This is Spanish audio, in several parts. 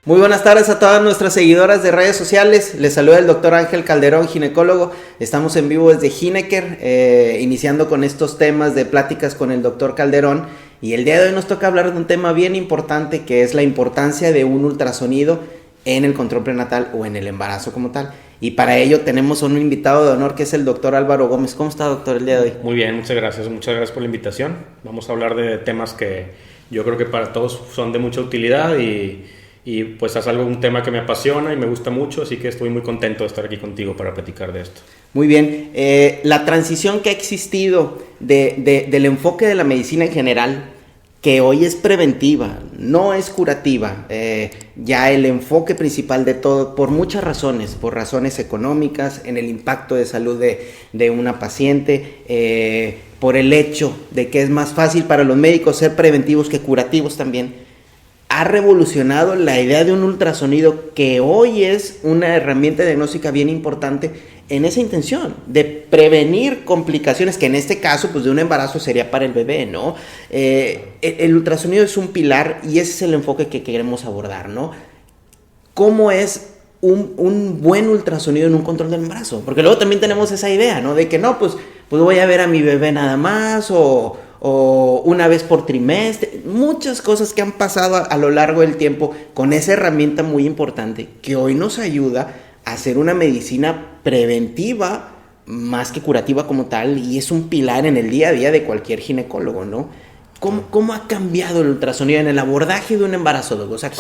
Muy buenas tardes a todas nuestras seguidoras de redes sociales. Les saluda el doctor Ángel Calderón, ginecólogo. Estamos en vivo desde Gineker, iniciando con estos temas de pláticas con el doctor Calderón. Y el día de hoy nos toca hablar de un tema bien importante, que es la importancia de un ultrasonido en el control prenatal o en el embarazo como tal. Y para ello tenemos un invitado de honor, que es el doctor Álvaro Gómez. ¿Cómo está, doctor, el día de hoy? Muy bien, muchas gracias por la invitación. Vamos a hablar de temas que yo creo que para todos son de mucha utilidad y pues es un tema que me apasiona y me gusta mucho, así que estoy muy contento de estar aquí contigo para platicar de esto. Muy bien, la transición que ha existido del enfoque de la medicina en general, que hoy es preventiva, no es curativa, ya el enfoque principal de todo, por muchas razones, por razones económicas, en el impacto de salud de una paciente, por el hecho de que es más fácil para los médicos ser preventivos que curativos también, ha revolucionado la idea de un ultrasonido, que hoy es una herramienta diagnóstica bien importante en esa intención de prevenir complicaciones, que en este caso pues de un embarazo sería para el bebé, ¿no? El ultrasonido es un pilar y ese es el enfoque que queremos abordar, ¿no? ¿Cómo es un buen ultrasonido en un control del embarazo? Porque luego también tenemos esa idea, ¿no? De que no, pues voy a ver a mi bebé nada más o una vez por trimestre, muchas cosas que han pasado a lo largo del tiempo con esa herramienta muy importante que hoy nos ayuda a hacer una medicina preventiva más que curativa como tal, y es un pilar en el día a día de cualquier ginecólogo, ¿no? ¿Cómo ha cambiado el ultrasonido en el abordaje de un embarazo, Doc? O sea,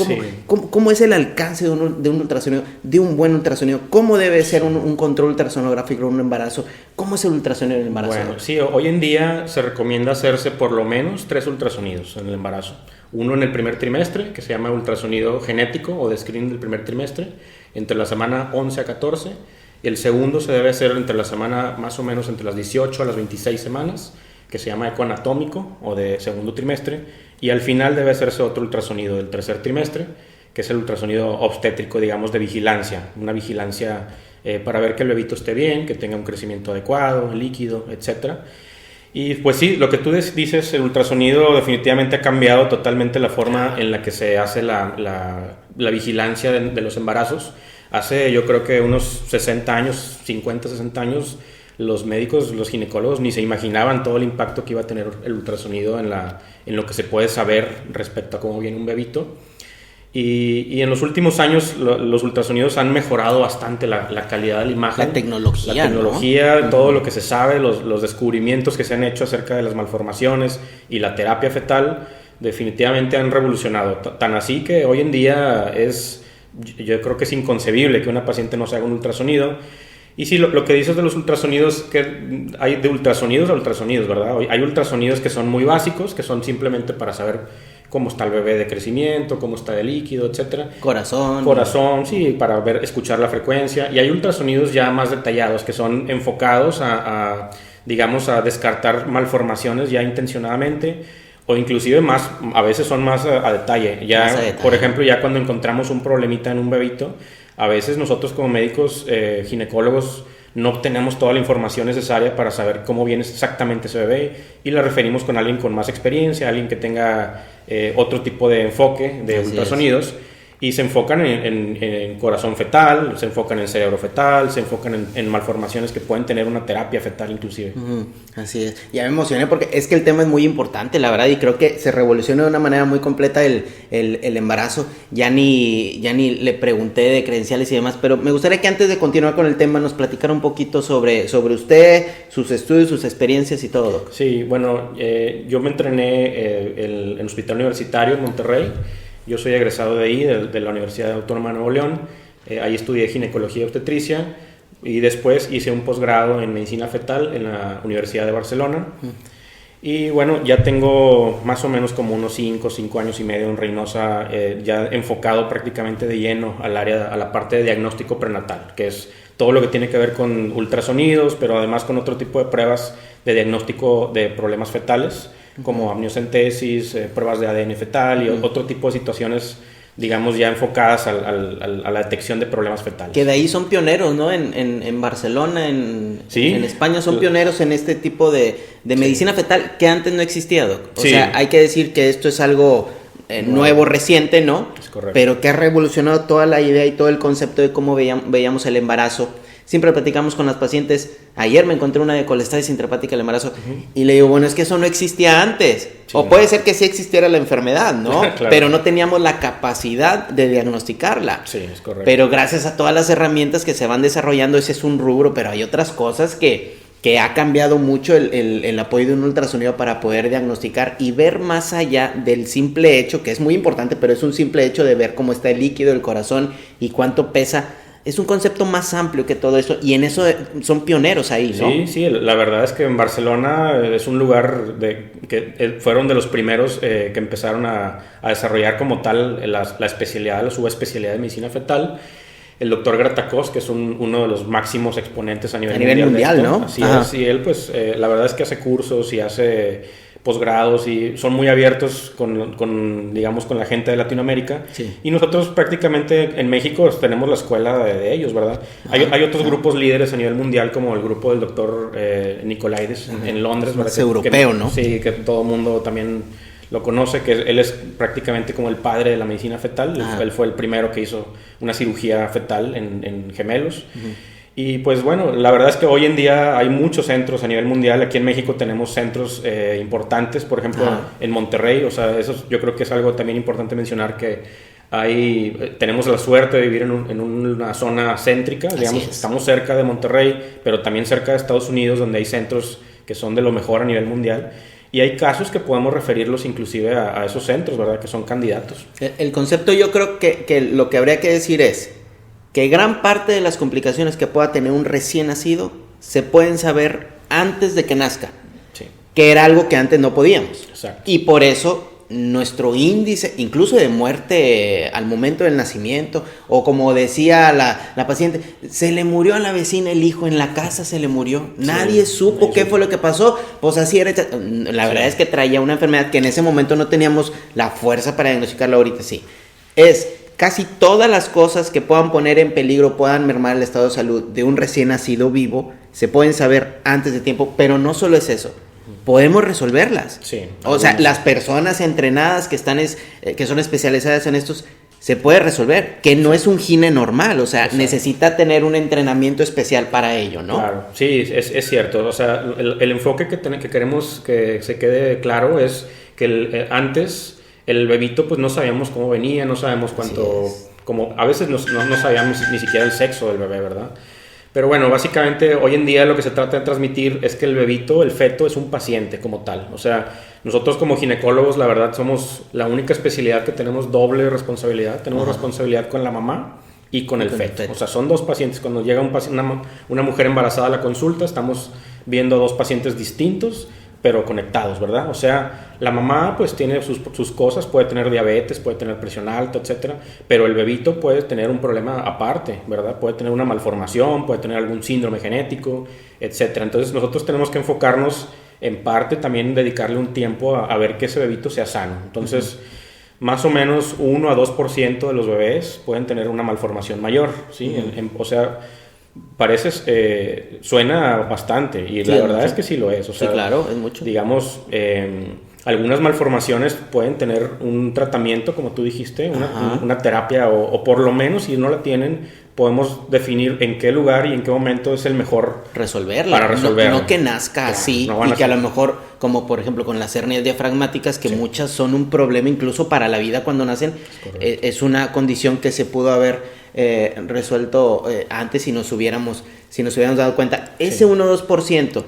¿cómo es el alcance de un ultrasonido, de un buen ultrasonido? ¿Cómo debe ser un control ultrasonográfico en un embarazo? ¿Cómo es el ultrasonido en el embarazo? Bueno, sí, hoy en día se recomienda hacerse por lo menos 3 ultrasonidos en el embarazo. Uno en el primer trimestre, que se llama ultrasonido genético o de screening del primer trimestre, entre la semana 11 a 14. El segundo se debe hacer entre la semana, más o menos entre las 18 a las 26 semanas, que se llama ecoanatómico o de segundo trimestre, y al final debe hacerse otro ultrasonido del tercer trimestre, que es el ultrasonido obstétrico, digamos, de vigilancia, una vigilancia para ver que el bebito esté bien, que tenga un crecimiento adecuado, líquido, etc. Y pues sí, lo que tú dices, el ultrasonido definitivamente ha cambiado totalmente la forma en la que se hace la vigilancia de los embarazos. Hace yo creo que unos 60 años, 50, 60 años, los médicos, los ginecólogos ni se imaginaban todo el impacto que iba a tener el ultrasonido en lo que se puede saber respecto a cómo viene un bebito. Y en los últimos años los ultrasonidos han mejorado bastante la calidad de la imagen. La tecnología, ¿no? Todo lo que se sabe, los descubrimientos que se han hecho acerca de las malformaciones y la terapia fetal definitivamente han revolucionado. Tan así que hoy en día yo creo que es inconcebible que una paciente no se haga un ultrasonido. Y sí, lo que dices de los ultrasonidos, que hay de ultrasonidos a ultrasonidos, ¿verdad? Hay ultrasonidos que son muy básicos, que son simplemente para saber cómo está el bebé de crecimiento, cómo está de líquido, etc. Corazón, sí, para escuchar la frecuencia. Y hay ultrasonidos ya más detallados, que son enfocados a descartar malformaciones ya intencionadamente, o inclusive a veces son más a detalle. Por ejemplo, ya cuando encontramos un problemita en un bebito, a veces nosotros como médicos ginecólogos no obtenemos toda la información necesaria para saber cómo viene exactamente ese bebé, y la referimos con alguien con más experiencia, alguien que tenga otro tipo de enfoque de ultrasonidos. Y se enfocan en corazón fetal, se enfocan en cerebro fetal, se enfocan en malformaciones que pueden tener una terapia fetal inclusive. Así es. Ya me emocioné porque es que el tema es muy importante, la verdad, y creo que se revoluciona de una manera muy completa el embarazo. Ya ni le pregunté de credenciales y demás, pero me gustaría que antes de continuar con el tema nos platicara un poquito sobre usted, sus estudios, sus experiencias y todo. Sí, bueno, yo me entrené en el Hospital Universitario en Monterrey. Yo soy egresado de ahí, de la Universidad Autónoma de Nuevo León. Ahí estudié ginecología y obstetricia, y después hice un posgrado en medicina fetal en la Universidad de Barcelona. Y bueno, ya tengo más o menos como unos 5 años y medio en Reynosa, ya enfocado prácticamente de lleno a la parte de diagnóstico prenatal, que es todo lo que tiene que ver con ultrasonidos, pero además con otro tipo de pruebas de diagnóstico de problemas fetales, como amniocentesis, pruebas de ADN fetal y otro tipo de situaciones, digamos, ya enfocadas a la detección de problemas fetales. Que de ahí son pioneros, ¿no? En Barcelona, ¿Sí? En España son pioneros en este tipo de medicina fetal que antes no existía, Doc. O sí. sea, hay que decir que esto es algo nuevo, reciente, ¿no? Es correcto. Pero que ha revolucionado toda la idea y todo el concepto de cómo veíamos el embarazo. Siempre platicamos con las pacientes. Ayer me encontré una de colestasis intrahepática del embarazo y le digo, bueno, es que eso no existía antes. Sí, o puede ser que sí existiera la enfermedad, ¿no? Claro. Pero no teníamos la capacidad de diagnosticarla. Sí, es correcto. Pero gracias a todas las herramientas que se van desarrollando, ese es un rubro, pero hay otras cosas que ha cambiado mucho el apoyo de un ultrasonido para poder diagnosticar y ver más allá del simple hecho, que es muy importante, pero es un simple hecho de ver cómo está el líquido del corazón y cuánto pesa. Es un concepto más amplio que todo eso y en eso son pioneros ahí, ¿no? Sí, sí, la verdad es que en Barcelona es un lugar que fueron de los primeros que empezaron a desarrollar como tal la especialidad, la subespecialidad de medicina fetal. El doctor Gratacos, que es uno de los máximos exponentes a nivel mundial, ¿no? Así es, y él pues la verdad es que hace cursos y hace posgrados y son muy abiertos digamos, con la gente de Latinoamérica. Sí. Y nosotros prácticamente en México tenemos la escuela de ellos, ¿verdad? Hay otros grupos líderes a nivel mundial, como el grupo del doctor Nicolaides en Londres. Es europeo, ¿no? Sí, que todo el mundo también lo conoce, que él es prácticamente como el padre de la medicina fetal. Él fue el primero que hizo una cirugía fetal en gemelos. Y pues bueno, la verdad es que hoy en día hay muchos centros a nivel mundial. Aquí en México tenemos centros importantes, por ejemplo en Monterrey. O sea, eso yo creo que es algo también importante mencionar, que tenemos la suerte de vivir en una zona céntrica, digamos, estamos cerca de Monterrey, pero también cerca de Estados Unidos, donde hay centros que son de lo mejor a nivel mundial. Y hay casos que podemos referirlos inclusive a esos centros, ¿verdad? Que son candidatos. El concepto, yo creo que lo que habría que decir es que gran parte de las complicaciones que pueda tener un recién nacido se pueden saber antes de que nazca. Sí. Que era algo que antes no podíamos. Exacto. Y por eso nuestro índice, incluso de muerte al momento del nacimiento, o como decía la paciente, se le murió a la vecina el hijo en la casa, se le murió. Nadie supo qué fue lo que pasó. Pues así era. La verdad es que traía una enfermedad que en ese momento no teníamos la fuerza para diagnosticarla, ahorita sí. Casi todas las cosas que puedan poner en peligro, puedan mermar el estado de salud de un recién nacido vivo, se pueden saber antes de tiempo, pero no solo es eso. Podemos resolverlas. Sí, o sea, las personas entrenadas que son especializadas en estos, se puede resolver, que no es un gine normal, o sea, necesita tener un entrenamiento especial para ello, ¿no? Claro, sí, es cierto. O sea, el enfoque que queremos que se quede claro es que antes el bebito pues no sabíamos cómo venía, no sabemos cuánto, como a veces no sabíamos ni siquiera el sexo del bebé, ¿verdad? Pero bueno, básicamente hoy en día lo que se trata de transmitir es que el feto es un paciente como tal. O sea, nosotros como ginecólogos, la verdad, somos la única especialidad que tenemos doble responsabilidad. Tenemos responsabilidad con la mamá y con el feto. O sea, son dos pacientes. Cuando llega una mujer embarazada a la consulta, estamos viendo a dos pacientes distintos, pero conectados, ¿verdad? O sea, la mamá pues tiene sus cosas, puede tener diabetes, puede tener presión alta, etcétera, pero el bebito puede tener un problema aparte, ¿verdad? Puede tener una malformación, puede tener algún síndrome genético, etcétera. Entonces nosotros tenemos que enfocarnos en parte, también dedicarle un tiempo a ver que ese bebito sea sano. Entonces, más o menos 1 a 2% de los bebés pueden tener una malformación mayor, ¿sí? O sea, suena bastante y la verdad es que sí lo es. O sea, sí, claro, es mucho. Digamos, algunas malformaciones pueden tener un tratamiento, como tú dijiste, una terapia, o por lo menos si no la tienen, podemos definir en qué lugar y en qué momento es el mejor resolverla. Para resolverla. No que nazca así y que a lo mejor, como por ejemplo con las hernias diafragmáticas, que muchas son un problema incluso para la vida cuando nacen, es una condición que se pudo haber resuelto antes si nos hubiéramos dado cuenta. Ese 1 o 2%,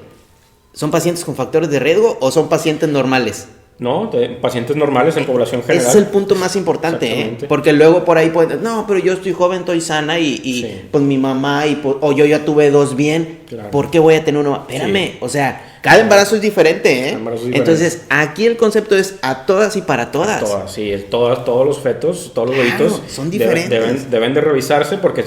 ¿son pacientes con factores de riesgo o son pacientes normales? No, pacientes normales en población general. Ese es el punto más importante, porque luego por ahí pueden, no, pero yo estoy joven, estoy sana y pues mi mamá o yo ya tuve 2 bien, claro. ¿Por qué voy a tener uno? Espérame, o sea, cada embarazo es diferente, Entonces, aquí el concepto es a todas y para todas. A todas, sí, todos los fetos, todos los bebitos son diferentes. Deben de revisarse porque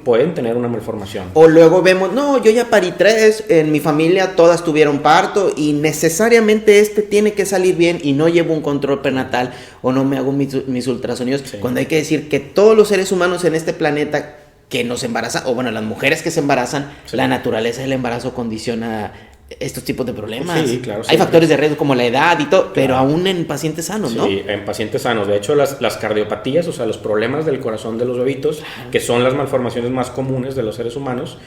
pueden tener una malformación. O luego vemos, no, yo ya parí 3, en mi familia todas tuvieron parto y necesariamente tiene que salir bien y no llevo un control prenatal o no me hago mis ultrasonidos. Cuando hay que decir que todos los seres humanos en este planeta que nos embarazan, o bueno, las mujeres que se embarazan, la naturaleza del embarazo condiciona estos tipos de problemas. Sí, claro. Hay factores de riesgo como la edad y todo, pero aún en pacientes sanos, ¿no? Sí, en pacientes sanos. De hecho, las cardiopatías, o sea, los problemas del corazón de los bebitos, que son las malformaciones más comunes de los seres humanos,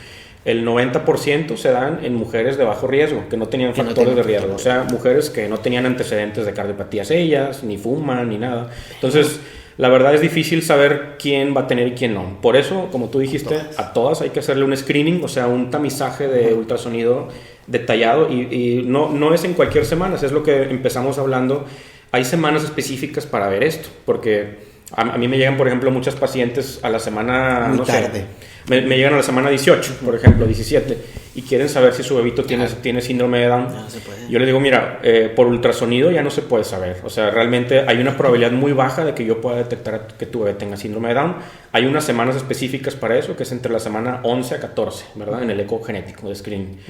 el 90% se dan en mujeres de bajo riesgo, que no tenían factores de riesgo. O sea, mujeres que no tenían antecedentes de cardiopatías ellas, ni fuman, ni nada. Entonces, la verdad es difícil saber quién va a tener y quién no. Por eso, como tú dijiste, a todas hay que hacerle un screening, o sea, un tamizaje de ultrasonido detallado y no es en cualquier semana, es lo que empezamos hablando. Hay semanas específicas para ver esto, porque a mí me llegan, por ejemplo, muchas pacientes a la semana, muy tarde. Me llegan a la semana 18, por ejemplo, 17, y quieren saber si su bebito tiene síndrome de Down. No se puede. Yo les digo, mira, por ultrasonido ya no se puede saber. O sea, realmente hay una probabilidad muy baja de que yo pueda detectar que tu bebé tenga síndrome de Down. Hay unas semanas específicas para eso, que es entre la semana 11 a 14, ¿verdad? En el eco genético de screening.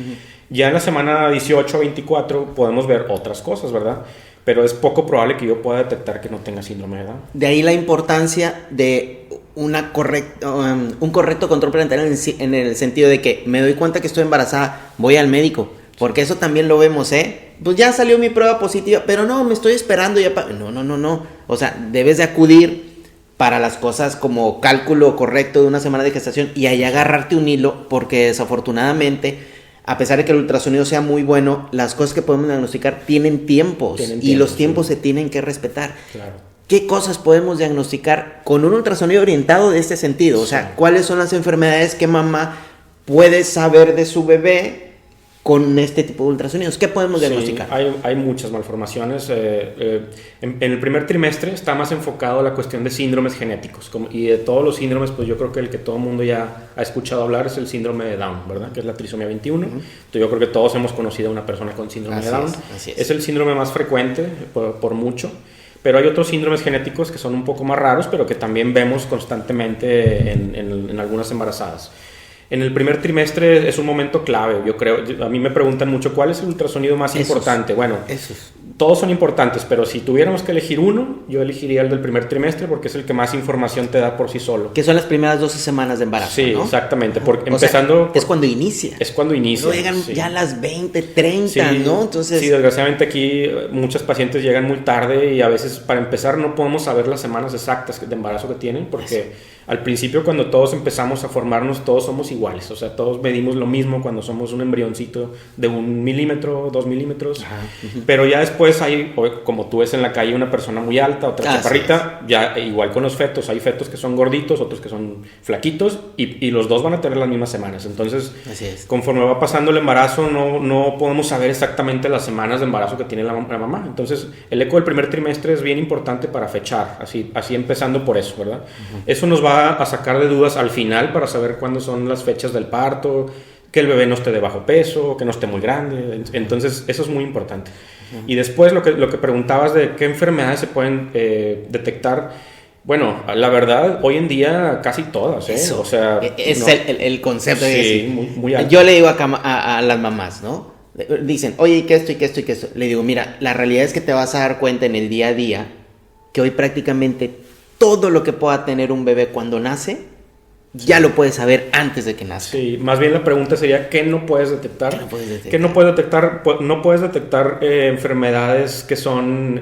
Ya en la semana 18 a 24 podemos ver otras cosas, ¿verdad? Pero es poco probable que yo pueda detectar que no tenga síndrome de Down. De ahí la importancia de un correcto control prenatal en el sentido de que me doy cuenta que estoy embarazada, voy al médico, porque eso también lo vemos, pues ya salió mi prueba positiva, pero no, me estoy esperando ya no, o sea, debes de acudir para las cosas como cálculo correcto de una semana de gestación y ahí agarrarte un hilo, porque desafortunadamente, a pesar de que el ultrasonido sea muy bueno, las cosas que podemos diagnosticar tienen tiempos y los tiempos se tienen que respetar. Claro. ¿Qué cosas podemos diagnosticar con un ultrasonido orientado de este sentido? O sea, ¿cuáles son las enfermedades que mamá puede saber de su bebé con este tipo de ultrasonidos? ¿Qué podemos diagnosticar? Hay muchas malformaciones. En el primer trimestre está más enfocado a la cuestión de síndromes genéticos. Y de todos los síndromes, pues yo creo que el que todo el mundo ya ha escuchado hablar es el síndrome de Down, ¿verdad? Que es la trisomía 21. Entonces yo creo que todos hemos conocido a una persona con síndrome de Down. Así es. Es el síndrome más frecuente por mucho. Pero hay otros síndromes genéticos que son un poco más raros, pero que también vemos constantemente en algunas embarazadas. En el primer trimestre es un momento clave, yo creo. A mí me preguntan mucho, ¿cuál es el ultrasonido más importante? Bueno, todos son importantes, pero si tuviéramos que elegir uno, yo elegiría el del primer trimestre porque es el que más información te da por sí solo. Que son las primeras 12 semanas de embarazo, sí, ¿no? Exactamente. Porque es cuando inicia. Es cuando inicia. Luego llegan ya a las 20, 30, ¿no? Entonces... Sí, desgraciadamente aquí muchas pacientes llegan muy tarde y a veces para empezar no podemos saber las semanas exactas de embarazo que tienen porque... Al principio, cuando todos empezamos a formarnos, todos somos iguales. O sea, todos medimos lo mismo cuando somos un embrioncito de 1 milímetro, 2 milímetros. Pero ya después hay, como tú ves en la calle, una persona muy alta, otra chaparrita. Ya igual con los fetos. Hay fetos que son gorditos, otros que son flaquitos. Y los dos van a tener las mismas semanas. Entonces, conforme va pasando el embarazo, no podemos saber exactamente las semanas de embarazo que tiene la mamá. Entonces, el eco del primer trimestre es bien importante para fechar. Así empezando por eso, ¿verdad? Eso nos va a sacar de dudas al final para saber cuándo son las fechas del parto, que el bebé no esté de bajo peso, que no esté muy grande. Entonces eso es muy importante. Y después lo que preguntabas de qué enfermedades se pueden detectar. Bueno, la verdad, hoy en día casi todas, Eso, o sea, es el concepto de decir, muy alto. Yo le digo a las mamás, ¿no? Dicen, oye, ¿y qué esto, y qué esto, y qué esto? Le digo, mira, la realidad es que te vas a dar cuenta en el día a día que hoy prácticamente todo lo que pueda tener un bebé cuando nace, ya lo puedes saber antes de que nazca. Sí, más bien la pregunta sería, ¿qué no puedes detectar? ¿Qué no puedes detectar? ¿Qué no puedes detectar? No puedes detectar enfermedades que son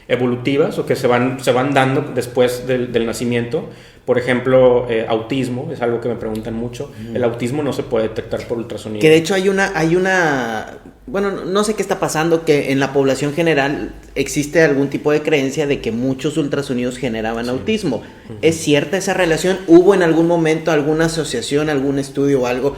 evolutivas o que se van dando después del nacimiento. Por ejemplo, autismo, es algo que me preguntan mucho. El autismo no se puede detectar por ultrasonido. Que de hecho hay una, bueno, no sé qué está pasando, que en la población general existe algún tipo de creencia de que muchos ultrasonidos generaban autismo. ¿Es cierta esa relación? ¿Hubo en algún momento alguna asociación, algún estudio o algo?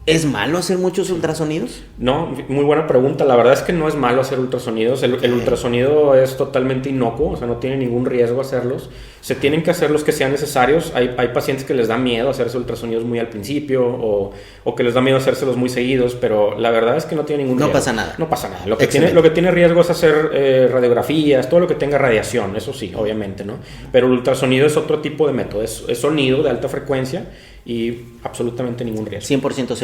¿Es malo hacer muchos ultrasonidos? No, muy buena pregunta. La verdad es que no es malo hacer ultrasonidos. El ultrasonido es totalmente inocuo, o sea, no tiene ningún riesgo hacerlos. Se tienen que hacer los que sean necesarios. Hay pacientes que les da miedo hacerse ultrasonidos muy al principio o que les da miedo hacérselos muy seguidos, pero la verdad es que no tiene ningún riesgo. No pasa nada. No pasa nada. Lo que tiene riesgo es hacer radiografías, todo lo que tenga radiación, eso sí, obviamente, ¿no? Pero el ultrasonido es otro tipo de método, es sonido de alta frecuencia y absolutamente ningún riesgo. 100%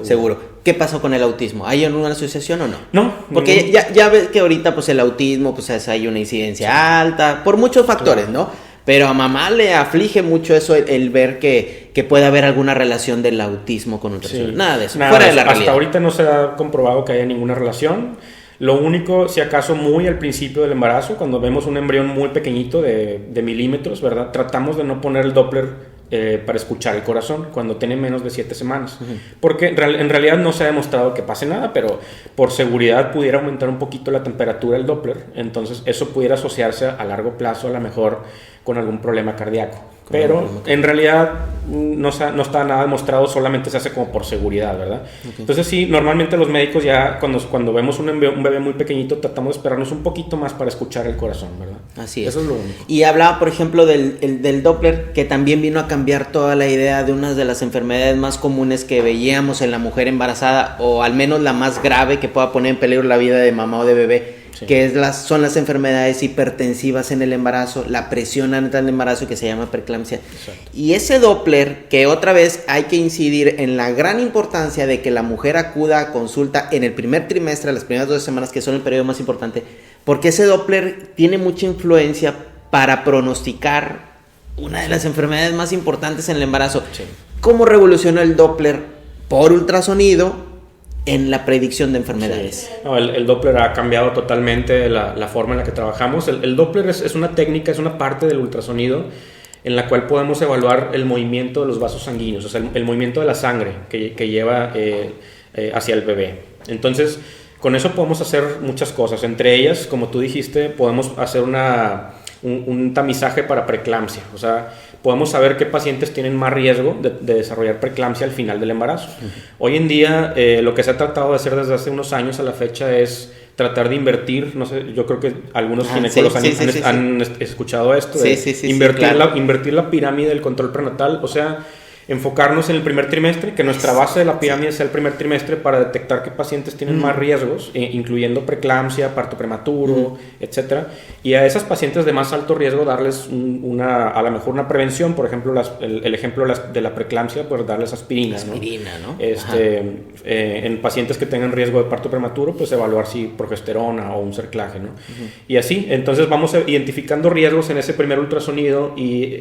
seguro. ¿Qué pasó con el autismo? ¿Hay alguna asociación o no? No. Porque ya ves que ahorita pues el autismo pues hay una incidencia alta por muchos factores, ¿no? Pero a mamá le aflige mucho eso, el ver que que pueda haber alguna relación del autismo con ultrasonido. Sí. Nada de eso, Nada fuera de de la eso. realidad. Hasta ahorita no se ha comprobado que haya ninguna relación. Lo único, si acaso muy al principio del embarazo, cuando vemos un embrión muy pequeñito de milímetros, ¿verdad? Tratamos de no poner el Doppler para escuchar el corazón cuando tiene menos de 7 semanas. Porque en realidad no se ha demostrado que pase nada, pero por seguridad pudiera aumentar un poquito la temperatura del Doppler. Entonces eso pudiera asociarse a largo plazo a lo mejor con algún problema cardíaco. Pero en realidad no está nada demostrado, solamente se hace como por seguridad, ¿verdad? Okay. Entonces sí, normalmente los médicos ya cuando vemos un bebé muy pequeñito tratamos de esperarnos un poquito más para escuchar el corazón, ¿verdad? Así es. Eso es lo único. Y hablaba, por ejemplo, del Doppler, que también vino a cambiar toda la idea de una de las enfermedades más comunes que veíamos en la mujer embarazada, o al menos la más grave que pueda poner en peligro la vida de mamá o de bebé. Sí. Que son las enfermedades hipertensivas en el embarazo, la presión alta en el embarazo, que se llama preeclampsia. Exacto. Y ese Doppler, que otra vez hay que incidir en la gran importancia de que la mujer acuda a consulta en el primer trimestre, las primeras 12 semanas, que son el periodo más importante, porque ese Doppler tiene mucha influencia para pronosticar una de las enfermedades más importantes en el embarazo. Sí. ¿Cómo revolucionó el Doppler por ultrasonido en la predicción de enfermedades? Sí. No, el Doppler ha cambiado totalmente la forma en la que trabajamos. El Doppler es una técnica, es una parte del ultrasonido en la cual podemos evaluar el movimiento de los vasos sanguíneos, o sea, el movimiento de la sangre que lleva hacia el bebé. Entonces, con eso podemos hacer muchas cosas. Entre ellas, como tú dijiste, podemos hacer un tamizaje para preeclampsia. O sea, podemos saber qué pacientes tienen más riesgo de desarrollar preeclampsia al final del embarazo. Hoy en día, lo que se ha tratado de hacer desde hace unos años a la fecha es tratar de invertir, no sé, yo creo que algunos ginecólogos han escuchado esto, invertir la pirámide del control prenatal, o sea, enfocarnos en el primer trimestre, que nuestra base de la pirámide sea el primer trimestre para detectar qué pacientes tienen más riesgos, incluyendo preeclampsia, parto prematuro, etcétera, y a esas pacientes de más alto riesgo darles a lo mejor una prevención, por ejemplo, el ejemplo de la preeclampsia, pues darles aspirina, ¿no? En pacientes que tengan riesgo de parto prematuro, pues evaluar si progesterona o un cerclaje, ¿no? Y así, entonces vamos identificando riesgos en ese primer ultrasonido y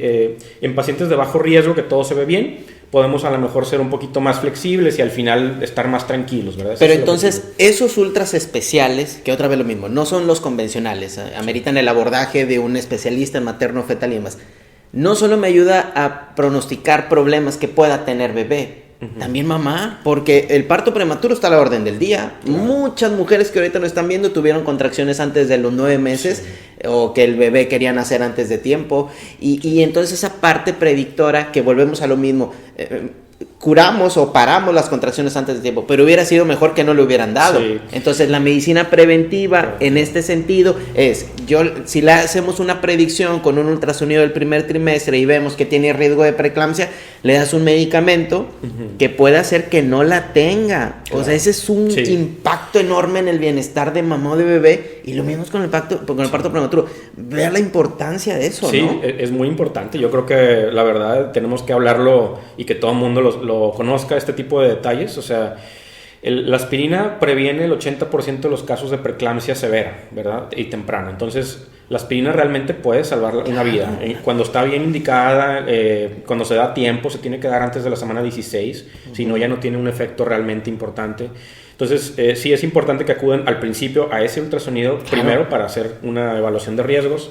en pacientes de bajo riesgo que todo se ve bien, podemos a lo mejor ser un poquito más flexibles y al final estar más tranquilos, ¿verdad? Pero entonces, esos ultras especiales, que otra vez lo mismo, no son los convencionales, ameritan el abordaje de un especialista en materno fetal y demás, no solo me ayuda a pronosticar problemas que pueda tener bebé, también mamá, porque el parto prematuro está a la orden del día. Claro. Muchas mujeres que ahorita nos están viendo tuvieron contracciones antes de los 9 meses, o que el bebé quería nacer antes de tiempo, y entonces esa parte predictora, que volvemos a lo mismo, curamos o paramos las contracciones antes de tiempo, pero hubiera sido mejor que no le hubieran dado. Sí. Entonces la medicina preventiva en este sentido es, si le hacemos una predicción con un ultrasonido del primer trimestre y vemos que tiene riesgo de preeclampsia, le das un medicamento que puede hacer que no la tenga. Claro. O sea, ese es un impacto enorme en el bienestar de mamá o de bebé, y lo mismo es con el parto prematuro. Ver la importancia de eso, sí, ¿no? Es muy importante. Yo creo que la verdad tenemos que hablarlo y que todo el mundo lo conozca, este tipo de detalles. O sea, la aspirina previene el 80% de los casos de preeclampsia severa, ¿verdad? Y temprana. Entonces, la aspirina realmente puede salvar una vida. Cuando está bien indicada, cuando se da tiempo, se tiene que dar antes de la semana 16, si no ya no tiene un efecto realmente importante. Entonces, sí es importante que acudan al principio a ese ultrasonido, primero para hacer una evaluación de riesgos.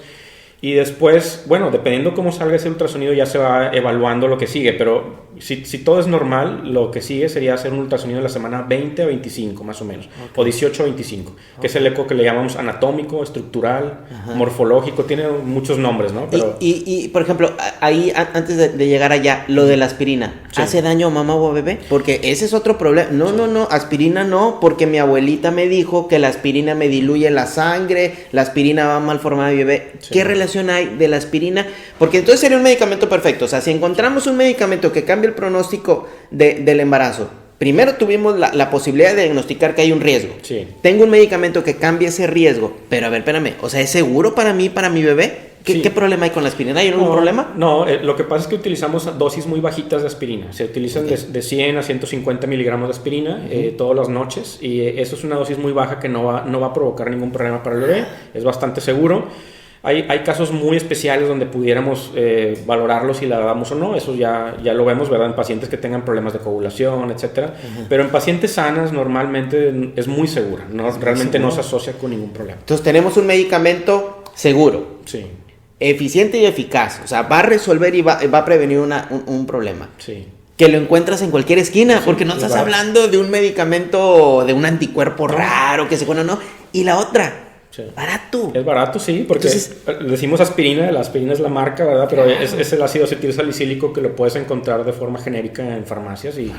Y después, bueno, dependiendo cómo salga ese ultrasonido, ya se va evaluando lo que sigue. Pero si todo es normal, lo que sigue sería hacer un ultrasonido en la semana 20 a 25, más o menos. Okay. O 18 a 25, que es el eco que le llamamos anatómico, estructural, morfológico. Tiene muchos nombres, ¿no? Pero... Y por ejemplo, ahí, antes de llegar allá, lo de la aspirina. Sí. ¿Hace daño a mamá o a bebé? Porque ese es otro problema. No, aspirina no, porque mi abuelita me dijo que la aspirina me diluye la sangre, la aspirina va mal formada de bebé. Sí. ¿Qué relación hay de la aspirina? Porque entonces sería un medicamento perfecto. O sea, si encontramos un medicamento que cambie el pronóstico del embarazo, primero tuvimos la posibilidad de diagnosticar que hay un riesgo. Sí. Tengo un medicamento que cambie ese riesgo, pero a ver, espérame, o sea, ¿es seguro para mí, para mi bebé? ¿Qué problema hay con la aspirina? ¿Hay algún problema? No, lo que pasa es que utilizamos dosis muy bajitas de aspirina. Se utilizan de 100 a 150 miligramos de aspirina todas las noches, y eso es una dosis muy baja que no va a provocar ningún problema para el bebé. Es bastante seguro. Hay casos muy especiales donde pudiéramos valorarlo si la damos o no, eso ya lo vemos, ¿verdad? En pacientes que tengan problemas de coagulación, etcétera. Pero en pacientes sanas normalmente es muy segura, realmente no se asocia con ningún problema. Entonces tenemos un medicamento seguro, sí, eficiente y eficaz, o sea, va a resolver y va a prevenir un problema. Sí. Que lo encuentras en cualquier esquina, porque no estás hablando de un medicamento, de un anticuerpo raro, que se bueno, no. Y la otra, barato. Es barato, sí, porque decimos aspirina, la aspirina es la marca, ¿verdad? Pero es el ácido acetilsalicílico que lo puedes encontrar de forma genérica en farmacias y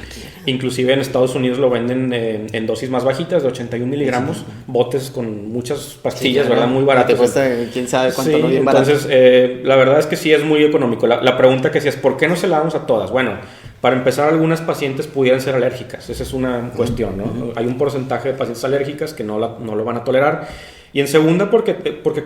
inclusive en Estados Unidos lo venden en dosis más bajitas, de 81 miligramos, botes con muchas pastillas, ¿verdad? Muy baratas. Te cuesta quién sabe cuánto, no bien barato. Entonces, la verdad es que sí es muy económico. La pregunta que sí es, ¿por qué no se la damos a todas? Bueno, para empezar, algunas pacientes pudieran ser alérgicas, esa es una cuestión, ¿no? Hay un porcentaje de pacientes alérgicas que no lo van a tolerar. Y en segunda, porque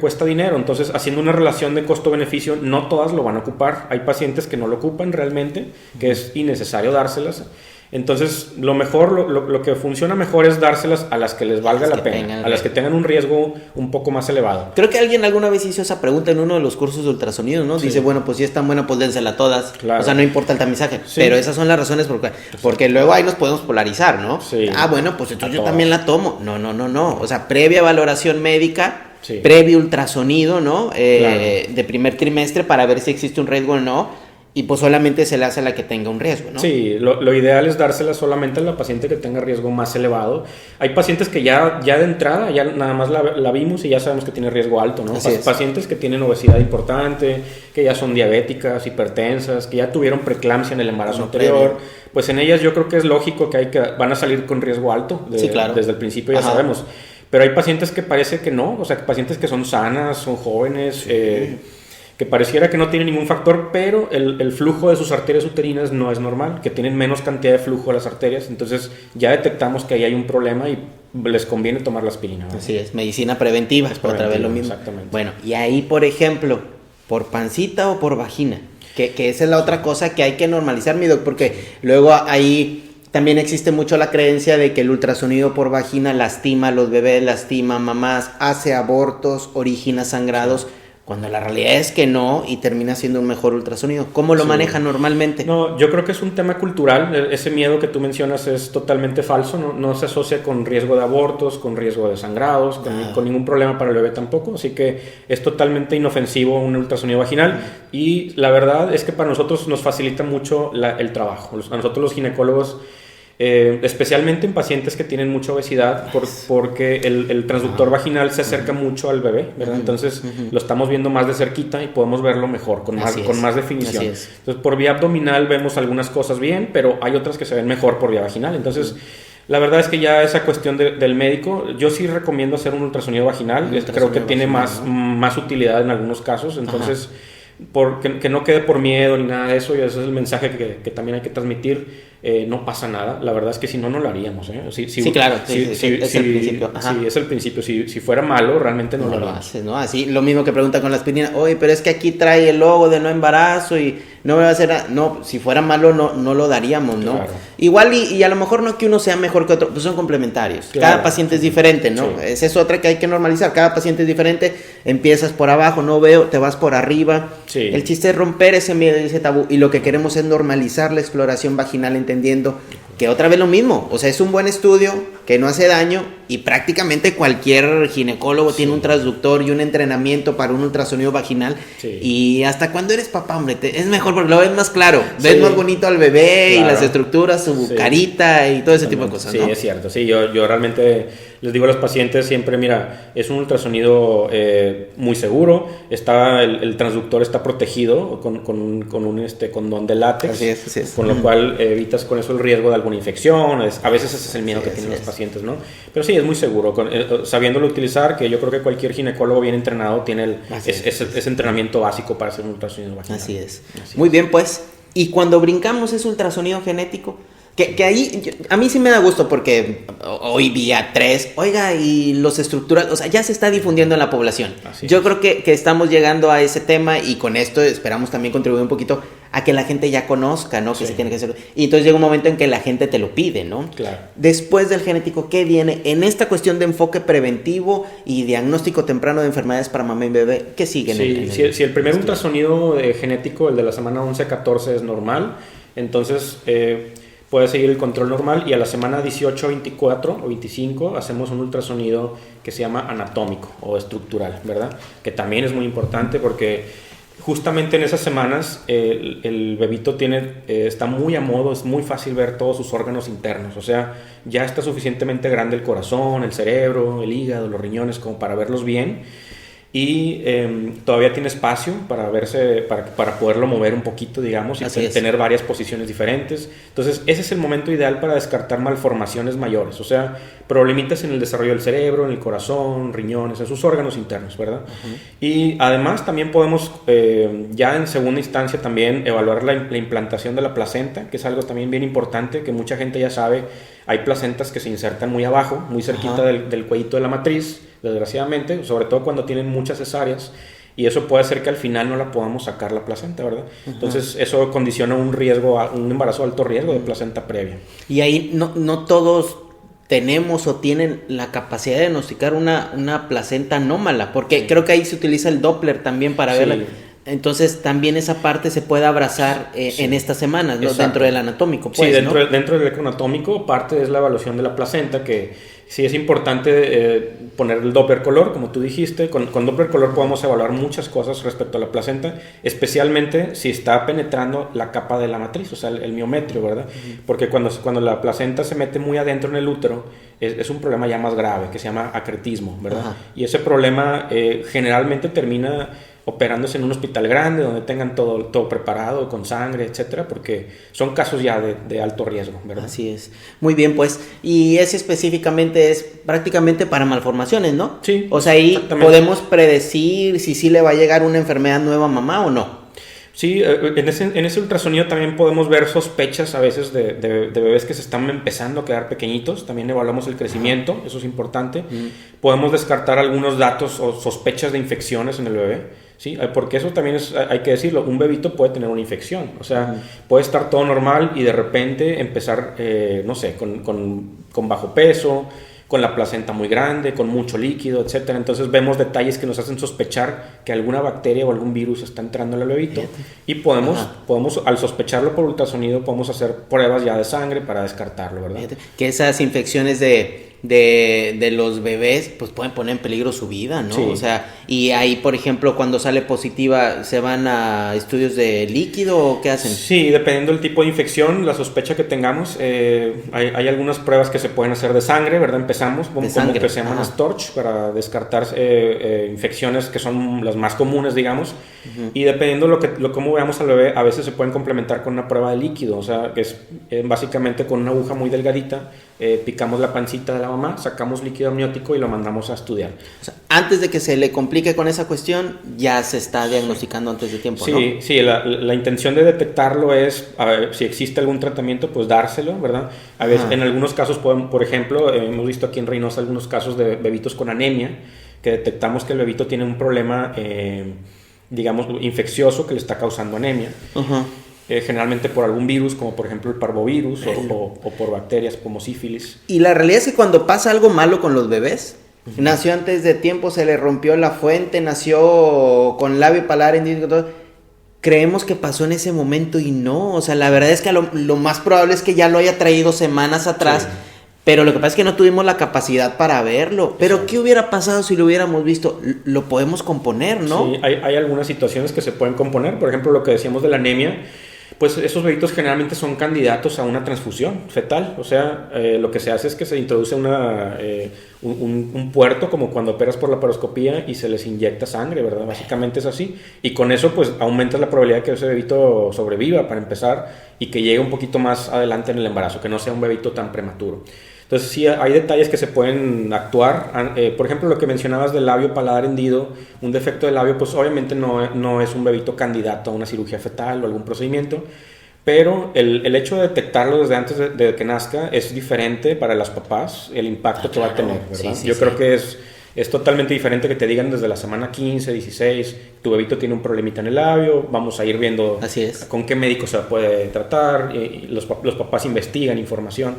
cuesta dinero. Entonces, haciendo una relación de costo-beneficio, no todas lo van a ocupar. Hay pacientes que no lo ocupan realmente, que es innecesario dárselas. Entonces, lo mejor, lo que funciona mejor es dárselas a las que les valga la pena, a las que tengan un riesgo un poco más elevado. Creo que alguien alguna vez hizo esa pregunta en uno de los cursos de ultrasonido, ¿no? Sí. Dice, bueno, pues si es tan buena, pues dénsela a todas. Claro. O sea, no importa el tamizaje. Sí. Pero esas son las razones porque luego ahí nos podemos polarizar, ¿no? Sí. Ah, bueno, pues entonces yo también la tomo. No. O sea, previa valoración médica, previo ultrasonido, ¿no? De primer trimestre para ver si existe un riesgo o no. Y pues solamente se le hace a la que tenga un riesgo, ¿no? Sí, lo ideal es dársela solamente a la paciente que tenga riesgo más elevado. Hay pacientes que ya de entrada, ya nada más la vimos y ya sabemos que tiene riesgo alto, ¿no? Pacientes que tienen obesidad importante, que ya son diabéticas, hipertensas, que ya tuvieron preeclampsia en el embarazo anterior. Pues en ellas yo creo que es lógico que van a salir con riesgo alto. Claro. Desde el principio ya sabemos. Pero hay pacientes que parece que no, o sea, pacientes que son sanas, son jóvenes, que pareciera que no tienen ningún factor, pero el flujo de sus arterias uterinas no es normal, que tienen menos cantidad de flujo a las arterias, entonces ya detectamos que ahí hay un problema y les conviene tomar la aspirina, ¿verdad? Así es, medicina preventiva, otra vez lo mismo. Exactamente. Bueno, y ahí, por ejemplo, ¿por pancita o por vagina? Que esa es la otra cosa que hay que normalizar, mi doc, porque luego ahí también existe mucho la creencia de que el ultrasonido por vagina lastima a los bebés, lastima a mamás, hace abortos, origina sangrados. Cuando la realidad es que no, y termina siendo un mejor ultrasonido. ¿Cómo lo manejan normalmente? No, yo creo que es un tema cultural. Ese miedo que tú mencionas es totalmente falso. No se asocia con riesgo de abortos, con riesgo de sangrados, con ningún problema para el bebé tampoco. Así que es totalmente inofensivo un ultrasonido vaginal. Y la verdad es que para nosotros nos facilita mucho el trabajo. A nosotros los ginecólogos, especialmente en pacientes que tienen mucha obesidad, porque el transductor vaginal se acerca mucho al bebé, ¿verdad? Entonces lo estamos viendo más de cerquita y podemos verlo mejor, con más definición. Entonces por vía abdominal vemos algunas cosas bien, pero hay otras que se ven mejor por vía vaginal. Entonces la verdad es que ya esa cuestión del médico, yo sí recomiendo hacer un ultrasonido vaginal. Creo que tiene más utilidad en algunos casos. Entonces que no quede por miedo ni nada de eso, y ese es el mensaje que también hay que transmitir. No pasa nada, la verdad es que si no, no lo haríamos, ¿eh? Claro, es el principio. Sí, es el principio. Si fuera malo, realmente no lo haces, ¿no? Así, lo mismo que pregunta con la aspirina, oye, pero es que aquí trae el logo de no embarazo y no me va a hacer nada. No, si fuera malo, no lo daríamos, ¿no? Claro. Igual, y a lo mejor no que uno sea mejor que otro, pues son complementarios. Claro. Cada paciente es diferente, ¿no? Sí. Esa es otra que hay que normalizar. Cada paciente es diferente. Empiezas por abajo, no veo, te vas por arriba. Sí. El chiste es romper ese miedo y ese tabú. Y lo que queremos es normalizar la exploración vaginal, entendiendo que otra vez lo mismo, o sea, es un buen estudio que no hace daño y prácticamente cualquier ginecólogo tiene un transductor y un entrenamiento para un ultrasonido vaginal. Y hasta cuando eres papá, hombre, es mejor porque lo ves más claro, ves más bonito al bebé, y las estructuras, su carita y todo ese tipo de cosas, ¿no? Sí, es cierto, yo realmente les digo a los pacientes siempre, mira, es un ultrasonido muy seguro, el transductor está protegido con un condón de látex, así es. Con lo cual evitas con eso el riesgo de alguna infección. A veces ese es el miedo que tienen los pacientes, ¿no? Pero sí, es muy seguro, sabiéndolo utilizar, que yo creo que cualquier ginecólogo bien entrenado tiene ese entrenamiento básico para hacer un ultrasonido vaginal. Así es. Muy bien, pues, y cuando brincamos ese ultrasonido genético, Que ahí, a mí sí me da gusto porque hoy día 3, oiga, y los estructurales, o sea, ya se está difundiendo en la población. Yo creo que estamos llegando a ese tema y con esto esperamos también contribuir un poquito a que la gente ya conozca, ¿no? Que se tiene que hacer. Y entonces llega un momento en que la gente te lo pide, ¿no? Claro. Después del genético, ¿qué viene? En esta cuestión de enfoque preventivo y diagnóstico temprano de enfermedades para mamá y bebé, ¿qué siguen? Si el primer ultrasonido genético, el de la semana 11 a 14, es normal, entonces puede seguir el control normal y a la semana 18, 24 o 25 hacemos un ultrasonido que se llama anatómico o estructural, ¿verdad? Que también es muy importante porque justamente en esas semanas el bebito está muy a modo, es muy fácil ver todos sus órganos internos, o sea, ya está suficientemente grande el corazón, el cerebro, el hígado, los riñones como para verlos bien. Y todavía tiene espacio para verse, para poderlo mover un poquito, digamos, y tener varias posiciones diferentes. Entonces ese es el momento ideal para descartar malformaciones mayores, o sea, problemitas en el desarrollo del cerebro, en el corazón, riñones, en sus órganos internos, ¿verdad? Y además también podemos ya en segunda instancia también evaluar la implantación de la placenta, que es algo también bien importante, que mucha gente ya sabe. Hay placentas que se insertan muy abajo, muy cerquita del cuellito de la matriz, desgraciadamente, sobre todo cuando tienen muchas cesáreas, y eso puede hacer que al final no la podamos sacar la placenta, ¿verdad? Entonces eso condiciona un embarazo de alto riesgo de placenta previa. Y ahí no todos tenemos o tienen la capacidad de diagnosticar una placenta anómala, porque creo que ahí se utiliza el Doppler también para verla. Entonces también esa parte se puede abrazar en estas semanas, ¿no? Dentro del anatómico, pues, sí, dentro del eco anatómico parte es la evaluación de la placenta, que sí es importante poner el Doppler color, como tú dijiste. Con Doppler color podemos evaluar muchas cosas respecto a la placenta, especialmente si está penetrando la capa de la matriz, o sea, el miometrio, ¿verdad? Porque cuando la placenta se mete muy adentro en el útero, es un problema ya más grave, que se llama acretismo, ¿verdad? Y ese problema generalmente termina operándose en un hospital grande donde tengan todo preparado con sangre, etcétera, porque son casos ya de alto riesgo, ¿verdad? Así es. Muy bien, pues, y ese específicamente es prácticamente para malformaciones, ¿no? Sí. O sea, ahí podemos predecir si sí le va a llegar una enfermedad nueva a mamá o no. Sí, en ese ultrasonido también podemos ver sospechas a veces de bebés que se están empezando a quedar pequeñitos. También evaluamos el crecimiento, eso es importante. Podemos descartar algunos datos o sospechas de infecciones en el bebé, ¿sí? Porque eso también hay que decirlo, un bebito puede tener una infección. O sea, puede estar todo normal y de repente empezar, no sé, con bajo peso, con la placenta muy grande, con mucho líquido, etcétera. Entonces vemos detalles que nos hacen sospechar que alguna bacteria o algún virus está entrando al bebito. Y podemos, al sospecharlo por ultrasonido, podemos hacer pruebas ya de sangre para descartarlo, ¿verdad? Que esas infecciones de los bebés pues pueden poner en peligro su vida, ¿no? Sí. O sea, y ahí, por ejemplo, cuando sale positiva, ¿se van a estudios de líquido o qué hacen? Sí, dependiendo del tipo de infección, la sospecha que tengamos, hay algunas pruebas que se pueden hacer de sangre, ¿verdad? Empezamos como que se llaman Storch para descartar infecciones que son las más comunes, digamos, y dependiendo cómo veamos al bebé, a veces se pueden complementar con una prueba de líquido, o sea, que es básicamente con una aguja muy delgadita, picamos la pancita de la mamá, sacamos líquido amniótico y lo mandamos a estudiar. O sea, antes de que se le complique con esa cuestión, ya se está diagnosticando antes de tiempo, ¿no? Sí, la intención de detectarlo es, a ver, si existe algún tratamiento, pues dárselo, ¿verdad? A veces, en algunos casos, por ejemplo, hemos visto aquí en Reynosa algunos casos de bebitos con anemia, que detectamos que el bebito tiene un problema, digamos, infeccioso que le está causando anemia. Generalmente por algún virus, como por ejemplo el parvovirus, o por bacterias como sífilis. Y la realidad es que cuando pasa algo malo con los bebés, nació antes de tiempo, se le rompió la fuente, nació con labio paladar indígena, todo, creemos que pasó en ese momento y no, o sea, la verdad es que lo más probable es que ya lo haya traído semanas atrás, pero lo que pasa es que no tuvimos la capacidad para verlo. Pero ¿qué hubiera pasado si lo hubiéramos visto? Lo podemos componer, ¿no? Sí, hay algunas situaciones que se pueden componer, por ejemplo, lo que decíamos de la anemia. Pues esos bebitos generalmente son candidatos a una transfusión fetal, o sea, lo que se hace es que se introduce un puerto, como cuando operas por la laparoscopía y se les inyecta sangre, ¿verdad? Básicamente es así, y con eso pues aumenta la probabilidad de que ese bebito sobreviva para empezar y que llegue un poquito más adelante en el embarazo, que no sea un bebito tan prematuro. Entonces sí hay detalles que se pueden actuar, por ejemplo lo que mencionabas del labio paladar hendido, un defecto del labio pues obviamente no es un bebito candidato a una cirugía fetal o algún procedimiento, pero el hecho de detectarlo desde antes de que nazca es diferente para las papás, el impacto que va a tener, ¿verdad? Yo creo que es totalmente diferente que te digan desde la semana 15, 16, tu bebito tiene un problemita en el labio, vamos a ir viendo con qué médico se puede tratar, y los papás investigan información,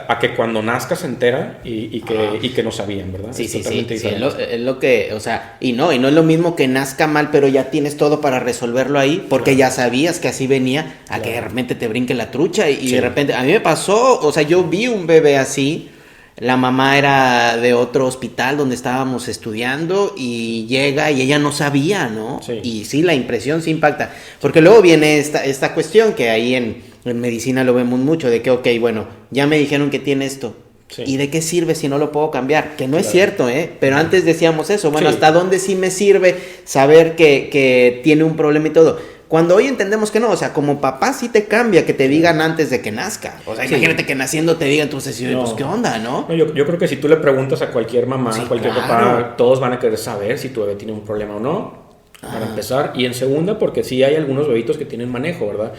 a que cuando nazca se entera y que no sabían, ¿verdad? Sí, es lo que, o sea, y no es lo mismo que nazca mal, pero ya tienes todo para resolverlo ahí, porque ya sabías que así venía, a que de repente te brinque la trucha y de repente, a mí me pasó, o sea, yo vi un bebé así. La mamá era de otro hospital donde estábamos estudiando y llega y ella no sabía, ¿no? Sí. Y sí, la impresión sí impacta. Porque luego viene esta cuestión que ahí en medicina lo vemos mucho, de que, ok, bueno, ya me dijeron que tiene esto. Sí. ¿Y de qué sirve si no lo puedo cambiar? Que no es cierto, ¿eh? Pero antes decíamos eso. Bueno, ¿hasta dónde sí me sirve saber que tiene un problema y todo? Cuando hoy entendemos que no, o sea, como papá sí te cambia que te digan antes de que nazca. O sea, imagínate que naciendo te digan, entonces, pues, ¿qué onda, no? Yo creo que si tú le preguntas a cualquier mamá, cualquier papá, todos van a querer saber si tu bebé tiene un problema o no, para empezar. Y en segunda, porque sí hay algunos bebitos que tienen manejo, ¿verdad?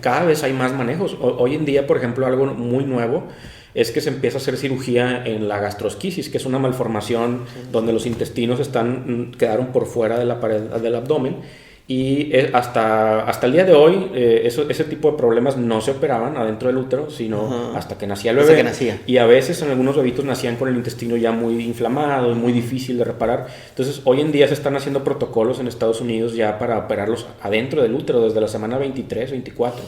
Cada vez hay más manejos. Hoy en día, por ejemplo, algo muy nuevo es que se empieza a hacer cirugía en la gastrosquisis, que es una malformación donde los intestinos quedaron por fuera de la pared del abdomen. Y hasta el día de hoy, ese tipo de problemas no se operaban adentro del útero, sino hasta que nacía el bebé. Hasta que nacía. Y a veces en algunos bebitos nacían con el intestino ya muy inflamado, muy difícil de reparar. Entonces, hoy en día se están haciendo protocolos en Estados Unidos ya para operarlos adentro del útero, desde la semana 23, 24.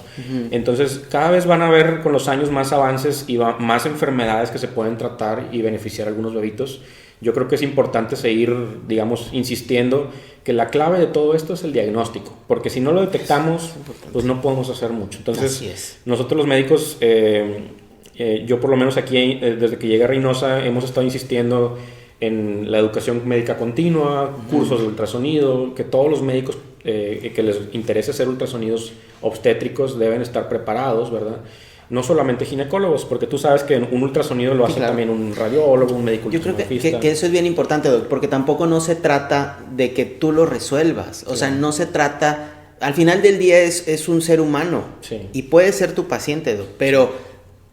Entonces, cada vez van a haber con los años más avances y más enfermedades que se pueden tratar y beneficiar a algunos bebitos. Yo creo que es importante seguir, digamos, insistiendo que la clave de todo esto es el diagnóstico, porque si no lo detectamos, pues no podemos hacer mucho. Entonces, nosotros los médicos, yo por lo menos aquí, desde que llegué a Reynosa, hemos estado insistiendo en la educación médica continua, cursos de ultrasonido, que todos los médicos que les interese hacer ultrasonidos obstétricos deben estar preparados, ¿verdad? No solamente ginecólogos, porque tú sabes que un ultrasonido lo hace también un radiólogo, un médico ultrasonografista. Yo creo que eso es bien importante, Doc, porque tampoco no se trata de que tú lo resuelvas. O sea, no se trata... Al final del día es un ser humano y puede ser tu paciente, Doc, pero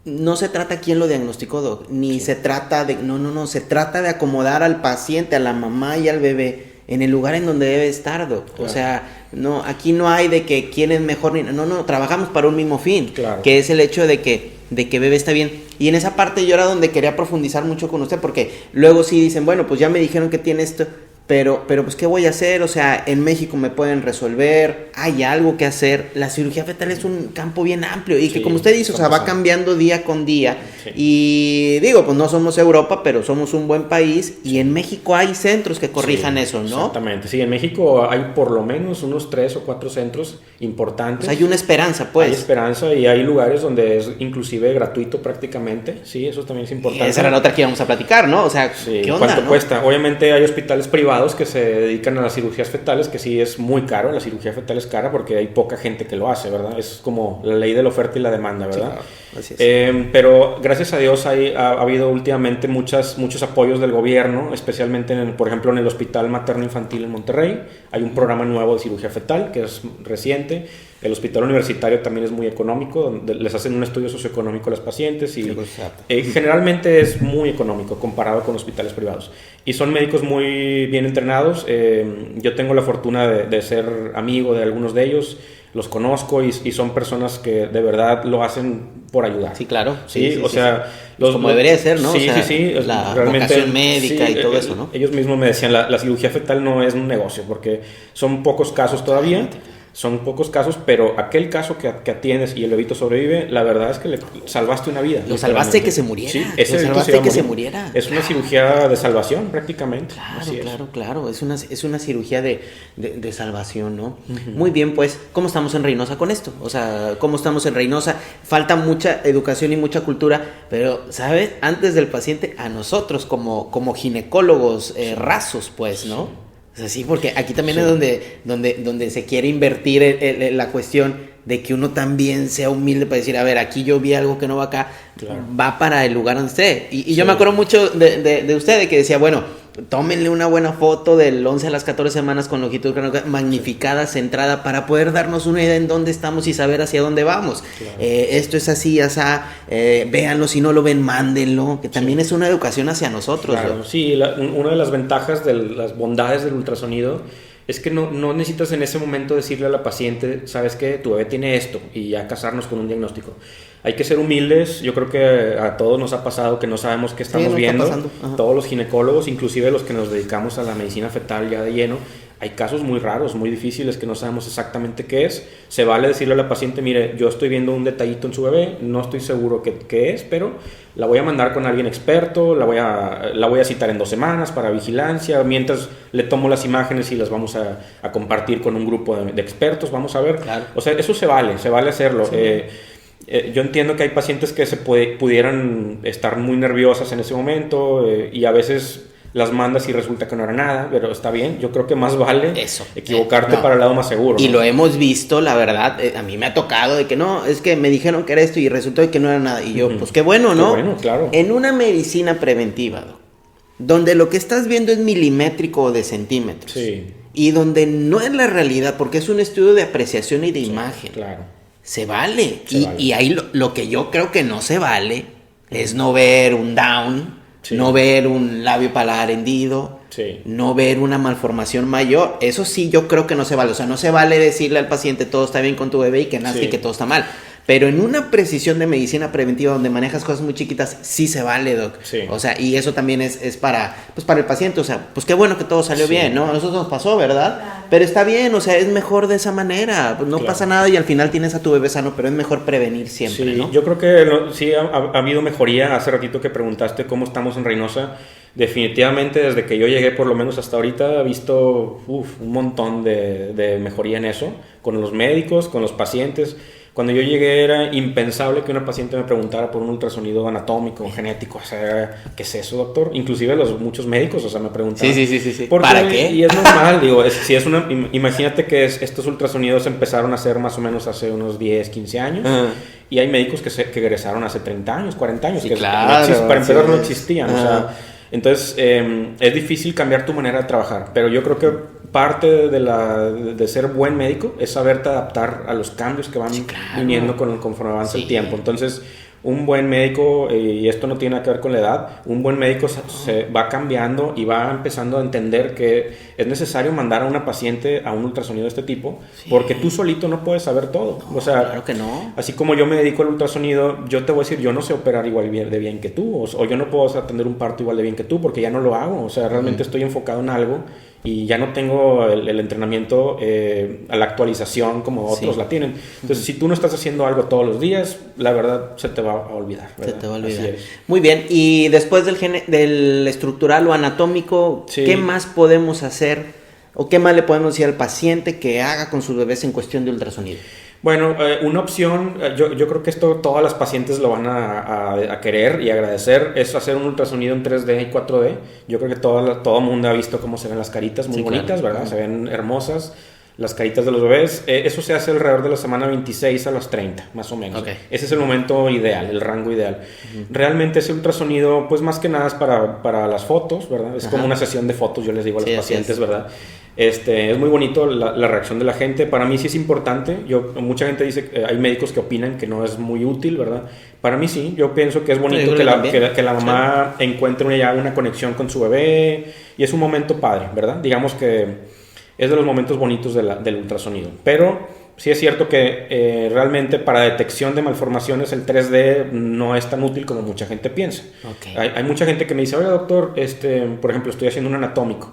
no se trata quién lo diagnosticó, Doc, ni se trata de... No, se trata de acomodar al paciente, a la mamá y al bebé en el lugar en donde debe estar, Doc. O sea... No, aquí no hay de que quién es mejor ni no, trabajamos para un mismo fin, que es el hecho de que bebé está bien. Y en esa parte yo era donde quería profundizar mucho con usted, porque luego sí dicen, bueno, pues ya me dijeron que tiene esto, pero pues ¿qué voy a hacer? O sea, en México me pueden resolver, hay algo que hacer. La cirugía fetal es un campo bien amplio y que como usted dice, o sea, va cambiando día con día. Y digo, pues no somos Europa, pero somos un buen país y en México hay centros que corrijan eso, ¿no? Exactamente, sí, en México hay por lo menos unos 3 o 4 centros importantes. O sea, hay una esperanza, pues. Hay esperanza y hay lugares donde es inclusive gratuito prácticamente, sí, eso también es importante. Y esa era la otra que íbamos a platicar, ¿no? O sea, ¿qué onda, ¿cuánto cuesta? Obviamente hay hospitales privados que se dedican a las cirugías fetales, que sí es muy caro, la cirugía fetal es cara porque hay poca gente que lo hace, ¿verdad? Es como la ley de la oferta y la demanda, ¿verdad? Sí, claro. Así es. Pero gracias a Dios ha habido últimamente muchos apoyos del gobierno, especialmente, por ejemplo, en el Hospital Materno Infantil en Monterrey, hay un programa nuevo de cirugía fetal que es reciente. El hospital universitario también es muy económico, donde les hacen un estudio socioeconómico a los pacientes y generalmente es muy económico comparado con hospitales privados. Y son médicos muy bien entrenados. Yo tengo la fortuna de ser amigo de algunos de ellos, los conozco y son personas que de verdad lo hacen por ayudar. Sí, claro. Sí, o sea... como debería ser, ¿no? Sí, o sea, sí. La vocación médica y todo eso, ¿no? Ellos mismos me decían, la cirugía fetal no es un negocio, porque son pocos casos todavía. Son pocos casos, pero aquel caso que atiendes y el bebito sobrevive, la verdad es que le salvaste una vida. Lo salvaste que se muriera. Sí, ese salvaste que se muriera. Es una cirugía de salvación prácticamente. Claro. Es una cirugía de salvación, ¿no? Muy bien, pues, ¿cómo estamos en Reynosa con esto? O sea, ¿cómo estamos en Reynosa? Falta mucha educación y mucha cultura, pero, ¿sabes? Antes del paciente, a nosotros como ginecólogos rasos, pues, ¿no? O sea, sí, porque aquí también es donde se quiere invertir la cuestión de que uno también sea humilde para decir, a ver, aquí yo vi algo que no va acá, va para el lugar donde esté. Y yo me acuerdo mucho de usted, de que decía, bueno, tómenle una buena foto del 11 a las 14 semanas con longitud magnificada, centrada, para poder darnos una idea en dónde estamos y saber hacia dónde vamos. Claro. Esto es así, véanlo, si no lo ven, mándenlo, que también es una educación hacia nosotros. Claro, ¿no? Sí, una de las ventajas de las bondades del ultrasonido es que no necesitas en ese momento decirle a la paciente, sabes que tu bebé tiene esto, y ya casarnos con un diagnóstico. Hay que ser humildes. Yo creo que a todos nos ha pasado que no sabemos qué estamos viendo. Todos los ginecólogos, inclusive los que nos dedicamos a la medicina fetal ya de lleno, hay casos muy raros, muy difíciles, que no sabemos exactamente qué es. Se vale decirle a la paciente, mire, yo estoy viendo un detallito en su bebé, no estoy seguro qué es, pero la voy a mandar con alguien experto, la voy a citar en 2 semanas para vigilancia, mientras le tomo las imágenes y las vamos a compartir con un grupo de expertos, vamos a ver. Claro. O sea, eso se vale hacerlo. Sí. Yo entiendo que hay pacientes que pudieran estar muy nerviosas en ese momento, y a veces las mandas y resulta que no era nada, pero está bien. Yo creo que más vale equivocarte para el lado más seguro, ¿no? Y lo hemos visto, la verdad, a mí me ha tocado de que no, es que me dijeron que era esto y resultó que no era nada. Y yo, pues qué bueno, ¿no? Qué bueno, claro. En una medicina preventiva, donde lo que estás viendo es milimétrico o de centímetros, y donde no es la realidad, porque es un estudio de apreciación y de imagen. Claro. Se vale. Y ahí lo que yo creo que no se vale es no ver un down, no ver un labio paladar hendido, no ver una malformación mayor. Eso sí yo creo que no se vale. O sea, no se vale decirle al paciente todo está bien con tu bebé y que nace y que todo está mal. Pero en una precisión de medicina preventiva donde manejas cosas muy chiquitas, sí se vale, doc. Sí. O sea, y eso también es para el paciente. O sea, pues qué bueno que todo salió bien, ¿no? A nosotros nos pasó, ¿verdad? Claro. Pero está bien, o sea, es mejor de esa manera. Pues no pasa nada y al final tienes a tu bebé sano, pero es mejor prevenir siempre, ¿no? Yo creo que sí ha habido mejoría. Hace ratito que preguntaste cómo estamos en Reynosa. Definitivamente, desde que yo llegué, por lo menos hasta ahorita, he visto un montón de mejoría en eso, con los médicos, con los pacientes. Cuando yo llegué era impensable que una paciente me preguntara por un ultrasonido anatómico, genético, o sea, ¿qué es eso, doctor? Inclusive muchos médicos, o sea, me preguntaban. Sí. ¿Para qué? Y es normal, digo, imagínate que estos ultrasonidos empezaron a hacer más o menos hace unos 10, 15 años, y hay médicos que egresaron hace 30 años, 40 años, que claro, para empezar no existían, o sea, entonces es difícil cambiar tu manera de trabajar, pero yo creo que parte de ser buen médico es saberte adaptar a los cambios que van viniendo conforme avanza el tiempo. Entonces, un buen médico, y esto no tiene nada que ver con la edad, un buen médico se va cambiando y va empezando a entender que es necesario mandar a una paciente a un ultrasonido de este tipo, porque tú solito no puedes saber todo. O sea, claro que no. Así como yo me dedico al ultrasonido, yo te voy a decir, yo no sé operar igual de bien que tú, o yo no puedo atender un parto igual de bien que tú, porque ya no lo hago. O sea, realmente estoy enfocado en algo y ya no tengo el entrenamiento a la actualización como otros la tienen. Entonces, si tú no estás haciendo algo todos los días, la verdad se te va a olvidar, ¿verdad? Se te va a olvidar. Muy bien, y después del estructural o anatómico, ¿qué más podemos hacer o qué más le podemos decir al paciente que haga con sus bebés en cuestión de ultrasonido? Bueno, una opción, yo creo que esto todas las pacientes lo van a querer y agradecer, es hacer un ultrasonido en 3D y 4D. Yo creo que todo mundo ha visto cómo se ven las caritas, muy bonitas, ¿verdad? Se ven hermosas las caritas de los bebés. Eso se hace alrededor de la semana 26 a las 30, más o menos. Ese es el momento ideal, el rango ideal. Realmente ese ultrasonido, pues más que nada es para las fotos, ¿verdad? Es como una sesión de fotos, yo les digo a los pacientes, ¿verdad? Es muy bonito la reacción de la gente. Para mí sí es importante. Mucha gente dice que hay médicos que opinan que no es muy útil, ¿verdad? Para mí sí. Yo pienso que es bonito que la mamá encuentre una conexión con su bebé, y es un momento padre, ¿verdad? Digamos que es de los momentos bonitos del ultrasonido. Pero sí es cierto que realmente para detección de malformaciones el 3D no es tan útil como mucha gente piensa. Hay mucha gente que me dice, oiga, doctor, por ejemplo, estoy haciendo un anatómico.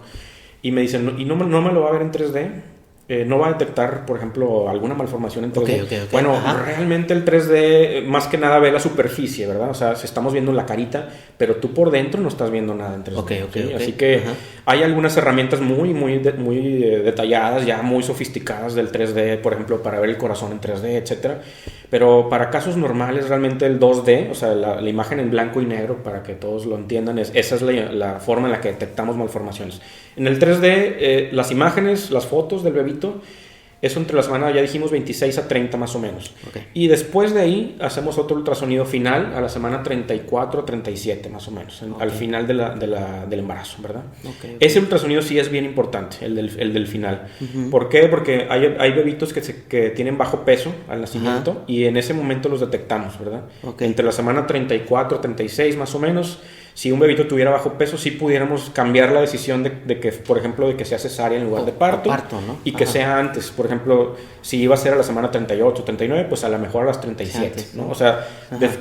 Y me dicen, ¿y no me lo va a ver en 3D? ¿No va a detectar, por ejemplo, alguna malformación en 3D? Bueno, realmente el 3D más que nada ve la superficie, ¿verdad? O sea, si estamos viendo la carita, pero tú por dentro no estás viendo nada en 3D. Así que hay algunas herramientas muy detalladas, ya muy sofisticadas del 3D, por ejemplo, para ver el corazón en 3D, etcétera. Pero para casos normales, realmente el 2D, o sea, la imagen en blanco y negro, para que todos lo entiendan, esa es la forma en la que detectamos malformaciones. En el 3D, las imágenes, las fotos del bebito, Eso entre la semana, ya dijimos, 26 a 30 más o menos. Okay. Y después de ahí hacemos otro ultrasonido final a la semana 34 a 37 más o menos, al final del embarazo, ¿verdad? Okay. Ese ultrasonido sí es bien importante, el del final. ¿Por qué? Porque hay bebitos que tienen bajo peso al nacimiento y en ese momento los detectamos, ¿verdad? Okay. Entre la semana 34 a 36 más o menos. Si un bebito tuviera bajo peso, sí pudiéramos cambiar la decisión de que, por ejemplo, de que sea cesárea en lugar de parto, ¿no? Y que sea antes. Por ejemplo, si iba a ser a la semana 38, 39, pues a lo mejor a las 37, antes, ¿no? O sea,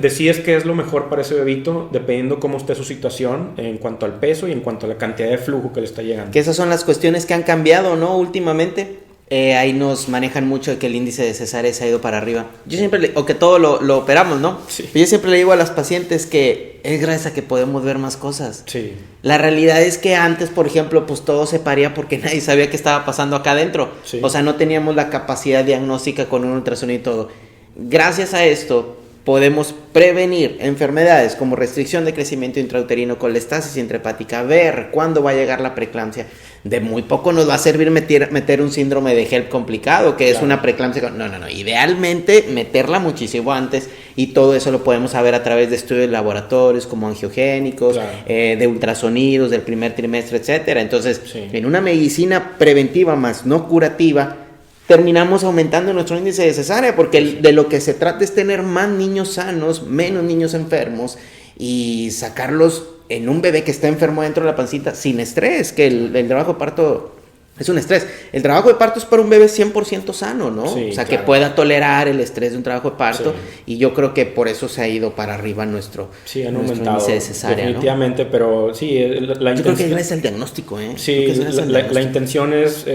decides qué es lo mejor para ese bebito, dependiendo cómo esté su situación en cuanto al peso y en cuanto a la cantidad de flujo que le está llegando. Que esas son las cuestiones que han cambiado, ¿no? Últimamente. Ahí nos manejan mucho de que el índice de cesárea se ha ido para arriba. Yo siempre, o que todo lo operamos, ¿no? Sí. Yo siempre le digo a las pacientes que es gracias a que podemos ver más cosas. Sí. La realidad es que antes, por ejemplo, pues todo se paría porque nadie sabía qué estaba pasando acá adentro. Sí. O sea, no teníamos la capacidad diagnóstica con un ultrasonido y todo. Gracias a esto podemos prevenir enfermedades como restricción de crecimiento intrauterino, colestasis intrahepática, ver cuándo va a llegar la preeclampsia. De muy poco nos va a servir meter un síndrome de HELP complicado, que es una preeclampsia. No. Idealmente meterla muchísimo antes, y todo eso lo podemos saber a través de estudios de laboratorios como angiogénicos, de ultrasonidos del primer trimestre, etcétera. Entonces, en una medicina preventiva más no curativa, terminamos aumentando nuestro índice de cesárea, porque de lo que se trata es tener más niños sanos, menos niños enfermos, y sacarlos en un bebé que está enfermo dentro de la pancita sin estrés, que el trabajo de parto es un estrés. El trabajo de parto es para un bebé 100% sano, ¿no? Sí, o sea, claro, que pueda tolerar el estrés de un trabajo de parto, y yo creo que por eso se ha ido para arriba nuestro índice de cesárea, definitivamente, ¿no? Pero sí, yo creo que es gracias al diagnóstico, ¿eh? Sí, la intención es...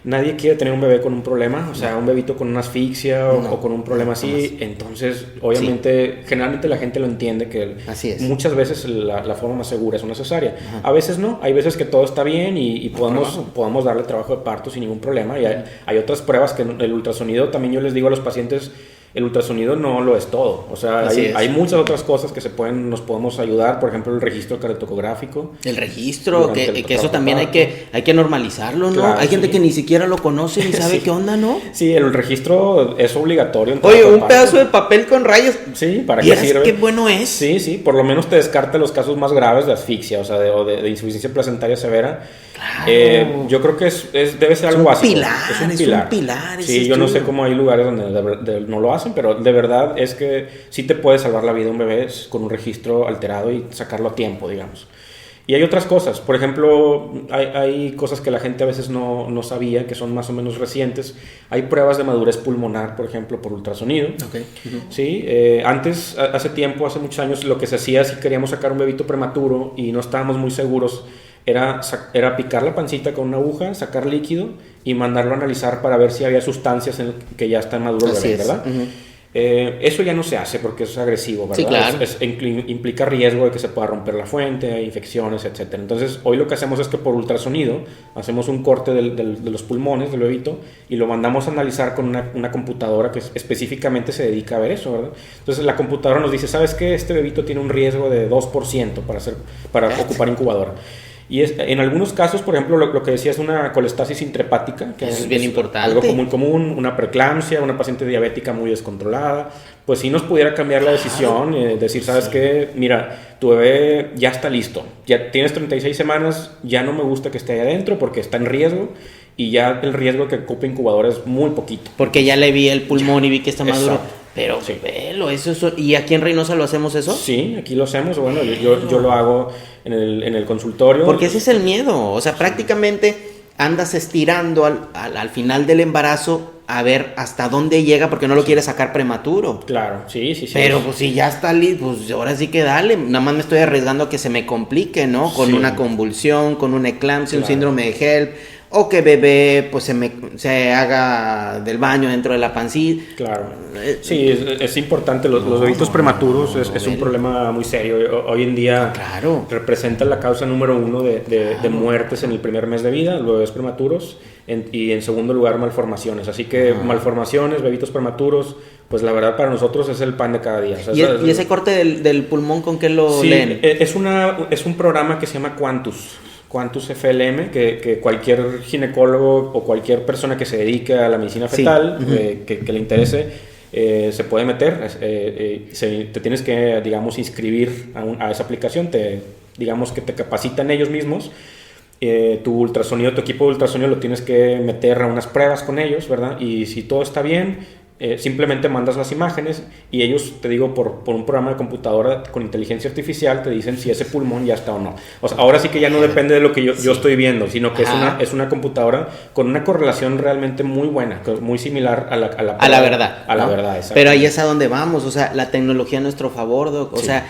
nadie quiere tener un bebé con un problema, o sea, un bebito con una asfixia o con un problema así. Entonces, obviamente, generalmente la gente lo entiende que muchas veces la forma más segura es una cesárea. A veces no, hay veces que todo está bien y podemos darle trabajo de parto sin ningún problema. Y hay otras pruebas que el ultrasonido, también yo les digo a los pacientes, el ultrasonido no lo es todo, o sea, hay muchas otras cosas que nos podemos ayudar, por ejemplo, el registro cardiotocográfico. El registro, que eso también hay que normalizarlo, ¿no? Claro, hay gente que ni siquiera lo conoce ni sabe qué onda, ¿no? Sí, el registro es obligatorio. Oye, un pedazo de papel con rayas. Sí, ¿para qué sirve? Qué bueno es. Sí, por lo menos te descarta los casos más graves de asfixia, o sea, de insuficiencia placentaria severa. Claro. Yo creo que debe ser algo básico. Es un pilar. Sí, yo no sé cómo hay lugares donde no lo hacen, pero de verdad es que sí te puede salvar la vida un bebé con un registro alterado y sacarlo a tiempo, digamos. Y hay otras cosas, por ejemplo, hay cosas que la gente a veces no sabía, que son más o menos recientes. Hay pruebas de madurez pulmonar, por ejemplo, por ultrasonido. Okay. Sí, antes, hace muchos años, lo que se hacía si queríamos sacar un bebito prematuro y no estábamos muy seguros, era picar la pancita con una aguja, sacar líquido y mandarlo a analizar para ver si había sustancias que ya están maduros el bebé, ¿verdad? Eso ya no se hace porque es agresivo, ¿verdad? Sí, claro. Implica riesgo de que se pueda romper la fuente, infecciones, etc. Entonces, hoy lo que hacemos es que por ultrasonido hacemos un corte de los pulmones del bebito y lo mandamos a analizar con una computadora que específicamente se dedica a ver eso, ¿verdad? Entonces, la computadora nos dice, ¿sabes qué? Este bebito tiene un riesgo de 2% para ocupar incubadora. Y en algunos casos, por ejemplo, lo que decía es una colestasis intrahepática, que es bien importante. Algo muy común, una preeclampsia, una paciente diabética muy descontrolada. Pues si nos pudiera cambiar la decisión, decir, ¿sabes qué? Mira, tu bebé ya está listo, ya tienes 36 semanas, ya no me gusta que esté ahí adentro porque está en riesgo. Y ya el riesgo que ocupe incubadora es muy poquito. Porque ya le vi el pulmón y vi que está maduro. Exacto. Pero, velo, eso. ¿Y aquí en Reynosa lo hacemos eso? Sí, aquí lo hacemos. Bueno, yo lo hago en el consultorio. Porque ese es el miedo. O sea, prácticamente andas estirando al final del embarazo a ver hasta dónde llega porque no lo quieres sacar prematuro. Claro, sí. Pero pues si ya está listo, pues ahora sí que dale. Nada más me estoy arriesgando a que se me complique, ¿no? Con una convulsión, con una eclampsia, un síndrome de HELP. O que bebé pues se haga del baño dentro de la pancita. Claro. Sí, es importante. Los bebitos prematuros es un problema muy serio. Hoy en día representa la causa número 1 de muertes en el primer mes de vida, los bebés prematuros, y en segundo lugar malformaciones. Así que malformaciones, bebitos prematuros, pues la verdad para nosotros es el pan de cada día. O sea, ¿Y ese corte del pulmón con qué lo leen? Es un programa que se llama Quantus. Quantus FLM, que cualquier ginecólogo o cualquier persona que se dedique a la medicina fetal, que le interese, se puede meter. Te tienes que, digamos, inscribir a esa aplicación, digamos que te capacitan ellos mismos. Tu ultrasonido, tu equipo de ultrasonido lo tienes que meter a unas pruebas con ellos, ¿verdad? Y si todo está bien, simplemente mandas las imágenes y ellos, te digo, por un programa de computadora con inteligencia artificial, te dicen si ese pulmón ya está o no. O sea, ahora sí que ya no depende de lo que yo estoy viendo, sino que es una computadora con una correlación realmente muy buena, muy similar a la verdad. A la verdad, exacto. Pero ahí es a donde vamos, o sea, la tecnología a nuestro favor, Doc. O sea,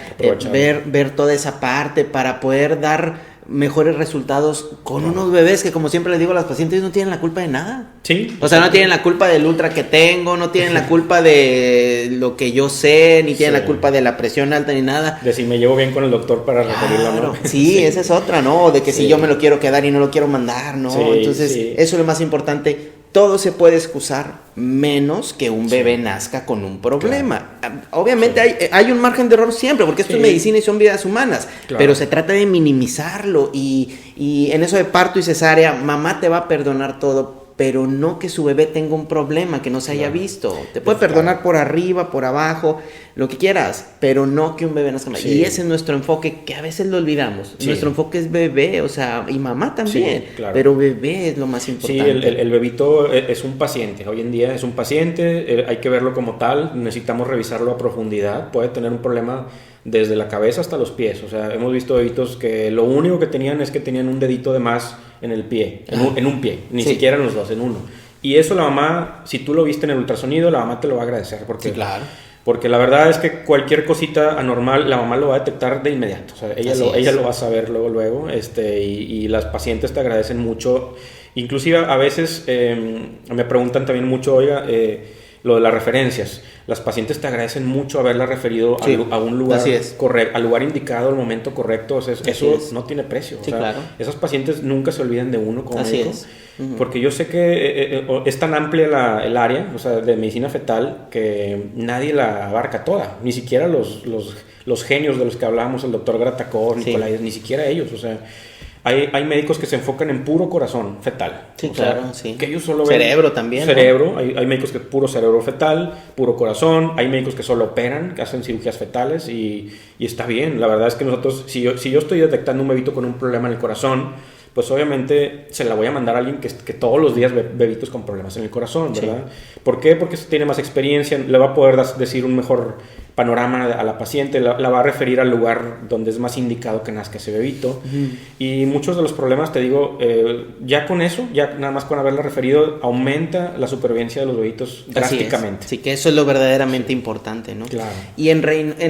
ver toda esa parte para poder dar mejores resultados con unos bebés que, como siempre les digo a las pacientes, no tienen la culpa de nada. Sí. O sea, no tienen la culpa del ultra que tengo, no tienen la culpa de lo que yo sé, ni tienen la culpa de la presión alta ni nada. De si me llevo bien con el doctor para referirlo, ¿no? Sí, esa es otra, ¿no? De que si yo me lo quiero quedar y no lo quiero mandar, ¿no? Entonces, eso es lo más importante. Todo se puede excusar, menos que un bebé nazca con un problema. Claro. Obviamente hay un margen de error siempre, porque esto es medicina y son vidas humanas, pero se trata de minimizarlo y en eso de parto y cesárea, mamá te va a perdonar todo, pero no que su bebé tenga un problema que no se haya visto. Te puede perdonar por arriba, por abajo, lo que quieras, pero no que un bebé nazca mal. Y ese es nuestro enfoque, que a veces lo olvidamos. Nuestro enfoque es bebé, o sea, y mamá también, pero bebé es lo más importante. Sí, el bebito es un paciente. Hoy en día es un paciente, hay que verlo como tal, necesitamos revisarlo a profundidad. Puede tener un problema desde la cabeza hasta los pies. O sea, hemos visto bebitos que lo único que tenían es que tenían un dedito de más en el pie, en un pie, ni siquiera en los dos, en uno. Y eso la mamá, si tú lo viste en el ultrasonido, la mamá te lo va a agradecer. Porque la verdad es que cualquier cosita anormal, la mamá lo va a detectar de inmediato. O sea, ella lo va a saber luego. Y las pacientes te agradecen mucho. Inclusive a veces me preguntan también mucho, oiga, lo de las referencias. Las pacientes te agradecen mucho haberla referido a un lugar correcto, al lugar indicado, al momento correcto. O sea, eso no tiene precio. O sea, esas pacientes nunca se olvidan de uno como médico. Porque yo sé que es tan amplia el área, o sea, de medicina fetal, que nadie la abarca toda. Ni siquiera los genios de los que hablábamos, el doctor Gratacor, Nicolaides, ni siquiera ellos. O sea, hay médicos que se enfocan en puro corazón fetal. Que ellos solo ven cerebro también. Cerebro, ¿no? Hay médicos que puro cerebro fetal, puro corazón. Hay médicos que solo operan, que hacen cirugías fetales y está bien. La verdad es que nosotros, si yo estoy detectando un bebito con un problema en el corazón, pues obviamente se la voy a mandar a alguien que todos los días ve bebitos con problemas en el corazón, ¿verdad? ¿Por qué? Porque tiene más experiencia, le va a poder decir un mejor panorama a la paciente, la va a referir al lugar donde es más indicado que nazca ese bebito. Y muchos de los problemas, te digo, ya con eso, ya nada más con haberla referido, aumenta la supervivencia de los bebitos drásticamente. Sí, que eso es lo verdaderamente importante, ¿no? Claro. Y en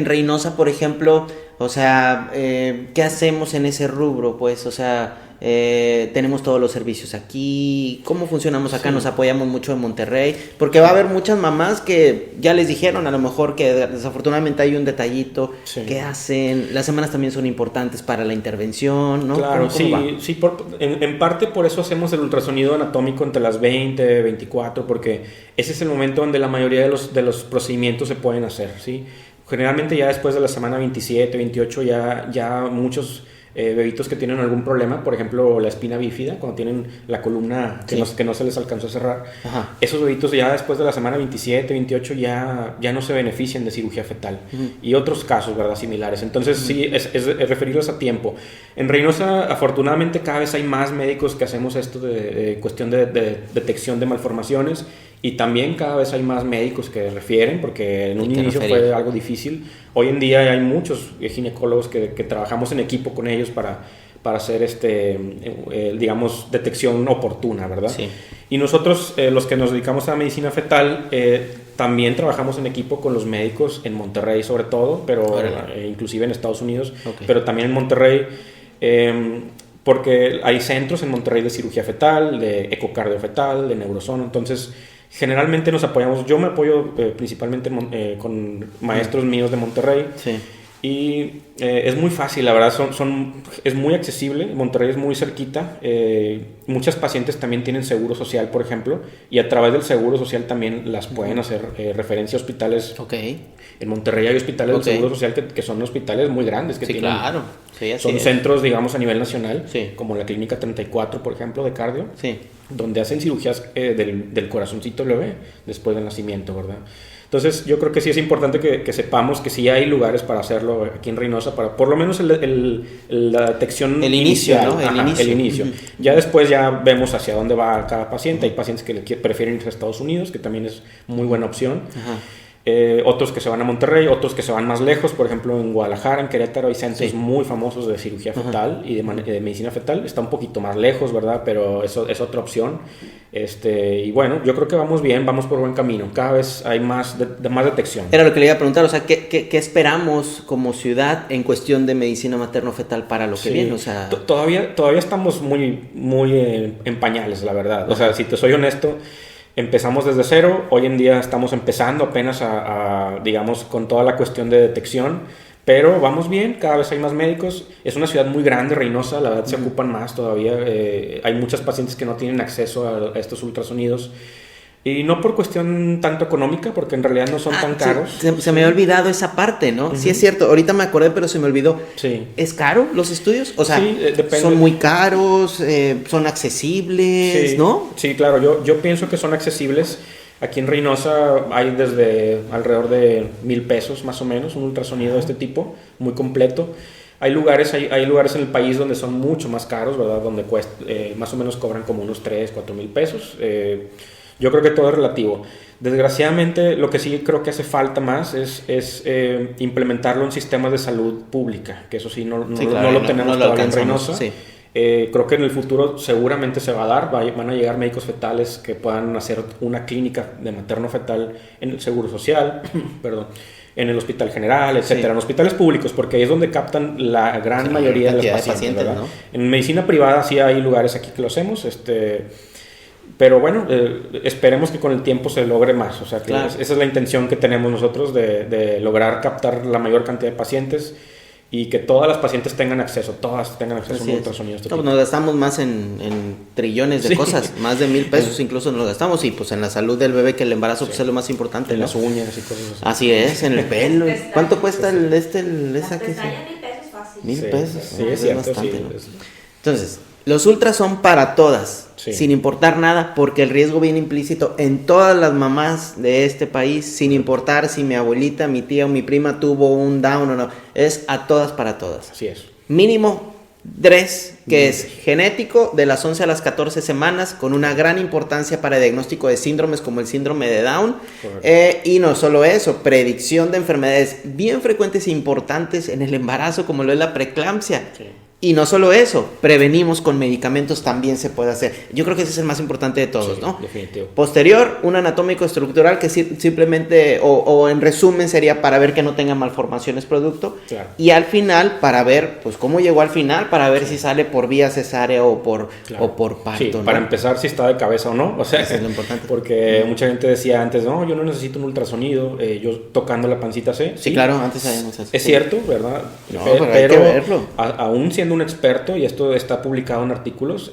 Reynosa, por ejemplo, o sea, ¿qué hacemos en ese rubro? Pues, o sea, tenemos todos los servicios aquí. ¿Cómo funcionamos acá? Nos apoyamos mucho en Monterrey, porque va a haber muchas mamás que ya les dijeron a lo mejor que desafortunadamente hay un detallito. ¿Qué hacen? Las semanas también son importantes para la intervención, ¿no? Claro, sí, en parte por eso hacemos el ultrasonido anatómico entre las 20, 24, porque ese es el momento donde la mayoría de los procedimientos se pueden hacer, ¿sí? Generalmente ya después de la semana 27, 28 ya muchos bebitos que tienen algún problema, por ejemplo la espina bífida, cuando tienen la columna que no se les alcanzó a cerrar, esos bebitos ya después de la semana 27, 28 ya no se benefician de cirugía fetal. Y otros casos, ¿verdad? Similares. Entonces sí, es referirlos a tiempo. En Reynosa, afortunadamente, cada vez hay más médicos que hacemos esto de cuestión de detección de malformaciones. Y también cada vez hay más médicos que refieren, porque en un inicio fue algo difícil. Hoy en día hay muchos ginecólogos que trabajamos en equipo con ellos para hacer digamos, detección oportuna, ¿verdad? Sí. Y nosotros, los que nos dedicamos a la medicina fetal, también trabajamos en equipo con los médicos en Monterrey sobre todo, pero inclusive en Estados Unidos, pero también en Monterrey, porque hay centros en Monterrey de cirugía fetal, de ecocardio fetal, de neurozono. Entonces generalmente nos apoyamos, yo me apoyo principalmente con maestros míos de Monterrey, Y es muy fácil, la verdad, es muy accesible. Monterrey es muy cerquita. Muchas pacientes también tienen seguro social, por ejemplo, y a través del seguro social también las pueden hacer referencia a hospitales. Okay. En Monterrey hay hospitales del seguro social que son hospitales muy grandes. Que sí, tienen, claro. Sí, son centros, digamos, a nivel nacional, sí. como la Clínica 34, por ejemplo, de cardio, sí. donde hacen cirugías del corazoncito del bebé después del nacimiento, ¿verdad? Entonces, yo creo que sí es importante que sepamos que sí hay lugares para hacerlo aquí en Reynosa, para por lo menos la detección el inicio, inicial, ¿no? El inicio. Ya después ya vemos hacia dónde va cada paciente. Hay pacientes que prefieren irse a Estados Unidos, que también es muy buena opción. Ajá. Otros que se van a Monterrey, otros que se van más lejos, por ejemplo en Guadalajara, en Querétaro hay centros muy famosos de cirugía fetal y de medicina fetal. Está un poquito más lejos, ¿verdad? Pero eso es otra opción. Y bueno, yo creo que vamos bien, vamos por buen camino. Cada vez hay más detección. Era lo que le iba a preguntar, o sea, ¿qué esperamos como ciudad en cuestión de medicina materno-fetal para lo que viene? O sea... Todavía estamos muy en pañales, la verdad. O sea, si te soy honesto, empezamos desde cero. Hoy en día estamos empezando apenas digamos, con toda la cuestión de detección. Pero vamos bien, cada vez hay más médicos. Es una ciudad muy grande, Reynosa, la verdad se ocupan más todavía. Hay muchas pacientes que no tienen acceso a estos ultrasonidos. Y no por cuestión tanto económica, porque en realidad no son tan caros. Se me había olvidado esa parte, ¿no? Sí es cierto, ahorita me acordé, pero se me olvidó. Sí. ¿Es caro los estudios? O sea, sí, depende. ¿Son muy caros? ¿Son accesibles? Sí, ¿no? Sí, claro, yo pienso que son accesibles. Aquí en Reynosa hay desde alrededor de 1,000 pesos más o menos, un ultrasonido de este tipo, muy completo. Hay lugares en el país donde son mucho más caros, ¿verdad? Donde cuesta, más o menos cobran como unos 3,000-4,000 pesos. Yo creo que todo es relativo. Desgraciadamente, lo que sí creo que hace falta más es implementarlo en sistemas de salud pública, que eso sí no lo tenemos todavía en Reynosa. Sí. Creo que en el futuro seguramente se va a dar, van a llegar médicos fetales que puedan hacer una clínica de materno-fetal en el Seguro Social, perdón, en el Hospital General, etcétera, en hospitales públicos, porque ahí es donde captan la gran mayoría de los pacientes, ¿verdad? ¿No? En medicina privada sí hay lugares aquí que lo hacemos, pero bueno, esperemos que con el tiempo se logre más, o sea, que esa es la intención que tenemos nosotros de lograr captar la mayor cantidad de pacientes y que todas las pacientes tengan acceso a un ultrasonido. Nos gastamos más en trillones de cosas, más de 1,000 pesos incluso nos gastamos, y pues en la salud del bebé, que el embarazo pues es lo más importante, en ¿no? las uñas y cosas así. Así es, en el pelo. ¿Cuánto cuesta esa que 1,000 pesos fácil? 1,000 pesos. Sí, es cierto, bastante, sí. ¿no? Entonces, los ultras son para todas, sin importar nada, porque el riesgo viene implícito en todas las mamás de este país, sin importar si mi abuelita, mi tía o mi prima tuvo un Down o no, es a todas para todas. Así es. Mínimo 3, que es genético, de las 11 a las 14 semanas, con una gran importancia para diagnóstico de síndromes como el síndrome de Down. Y no solo eso, predicción de enfermedades bien frecuentes e importantes en el embarazo, como lo es la preeclampsia. Sí. Y no solo eso, prevenimos con medicamentos, también se puede hacer. Yo creo que ese es el más importante de todos, ¿no? Definitivo. Posterior, un anatómico estructural que simplemente, o en resumen, sería para ver que no tenga malformaciones producto. Claro. Y al final, para ver, pues, cómo llegó al final, para ver si sale por vía cesárea o por parto, sí, ¿no? Para empezar, si está de cabeza o no. O sea, eso es lo importante. Porque mucha gente decía antes, no, yo no necesito un ultrasonido, yo tocando la pancita sé. Sí, claro, antes sabíamos eso. Es cierto, ¿verdad? No, pero hay que verlo. Aún siendo un experto, y esto está publicado en artículos,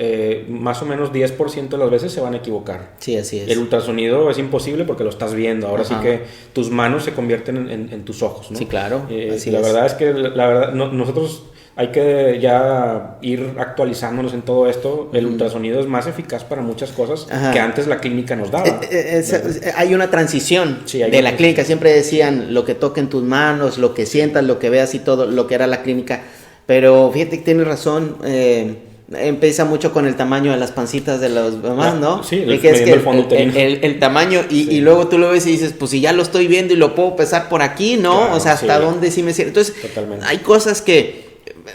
más o menos 10% de las veces se van a equivocar. Sí, así es. El ultrasonido es imposible porque lo estás viendo. Ahora sí que tus manos se convierten en tus ojos, ¿no? Sí, claro. Así la verdad es que nosotros hay que ya ir actualizándonos en todo esto. El ultrasonido es más eficaz para muchas cosas que antes la clínica nos daba. Hay una transición de la clínica. Siempre decían lo que toquen tus manos, lo que sientas, lo que veas y todo, lo que era la clínica. Pero fíjate que tienes razón, empieza mucho con el tamaño de las pancitas de los mamás, ¿no? Sí, el tamaño, y luego tú lo ves y dices, pues si ya lo estoy viendo y lo puedo pesar por aquí, ¿no? Claro, o sea, ¿hasta dónde sí me sirve? Entonces, hay cosas que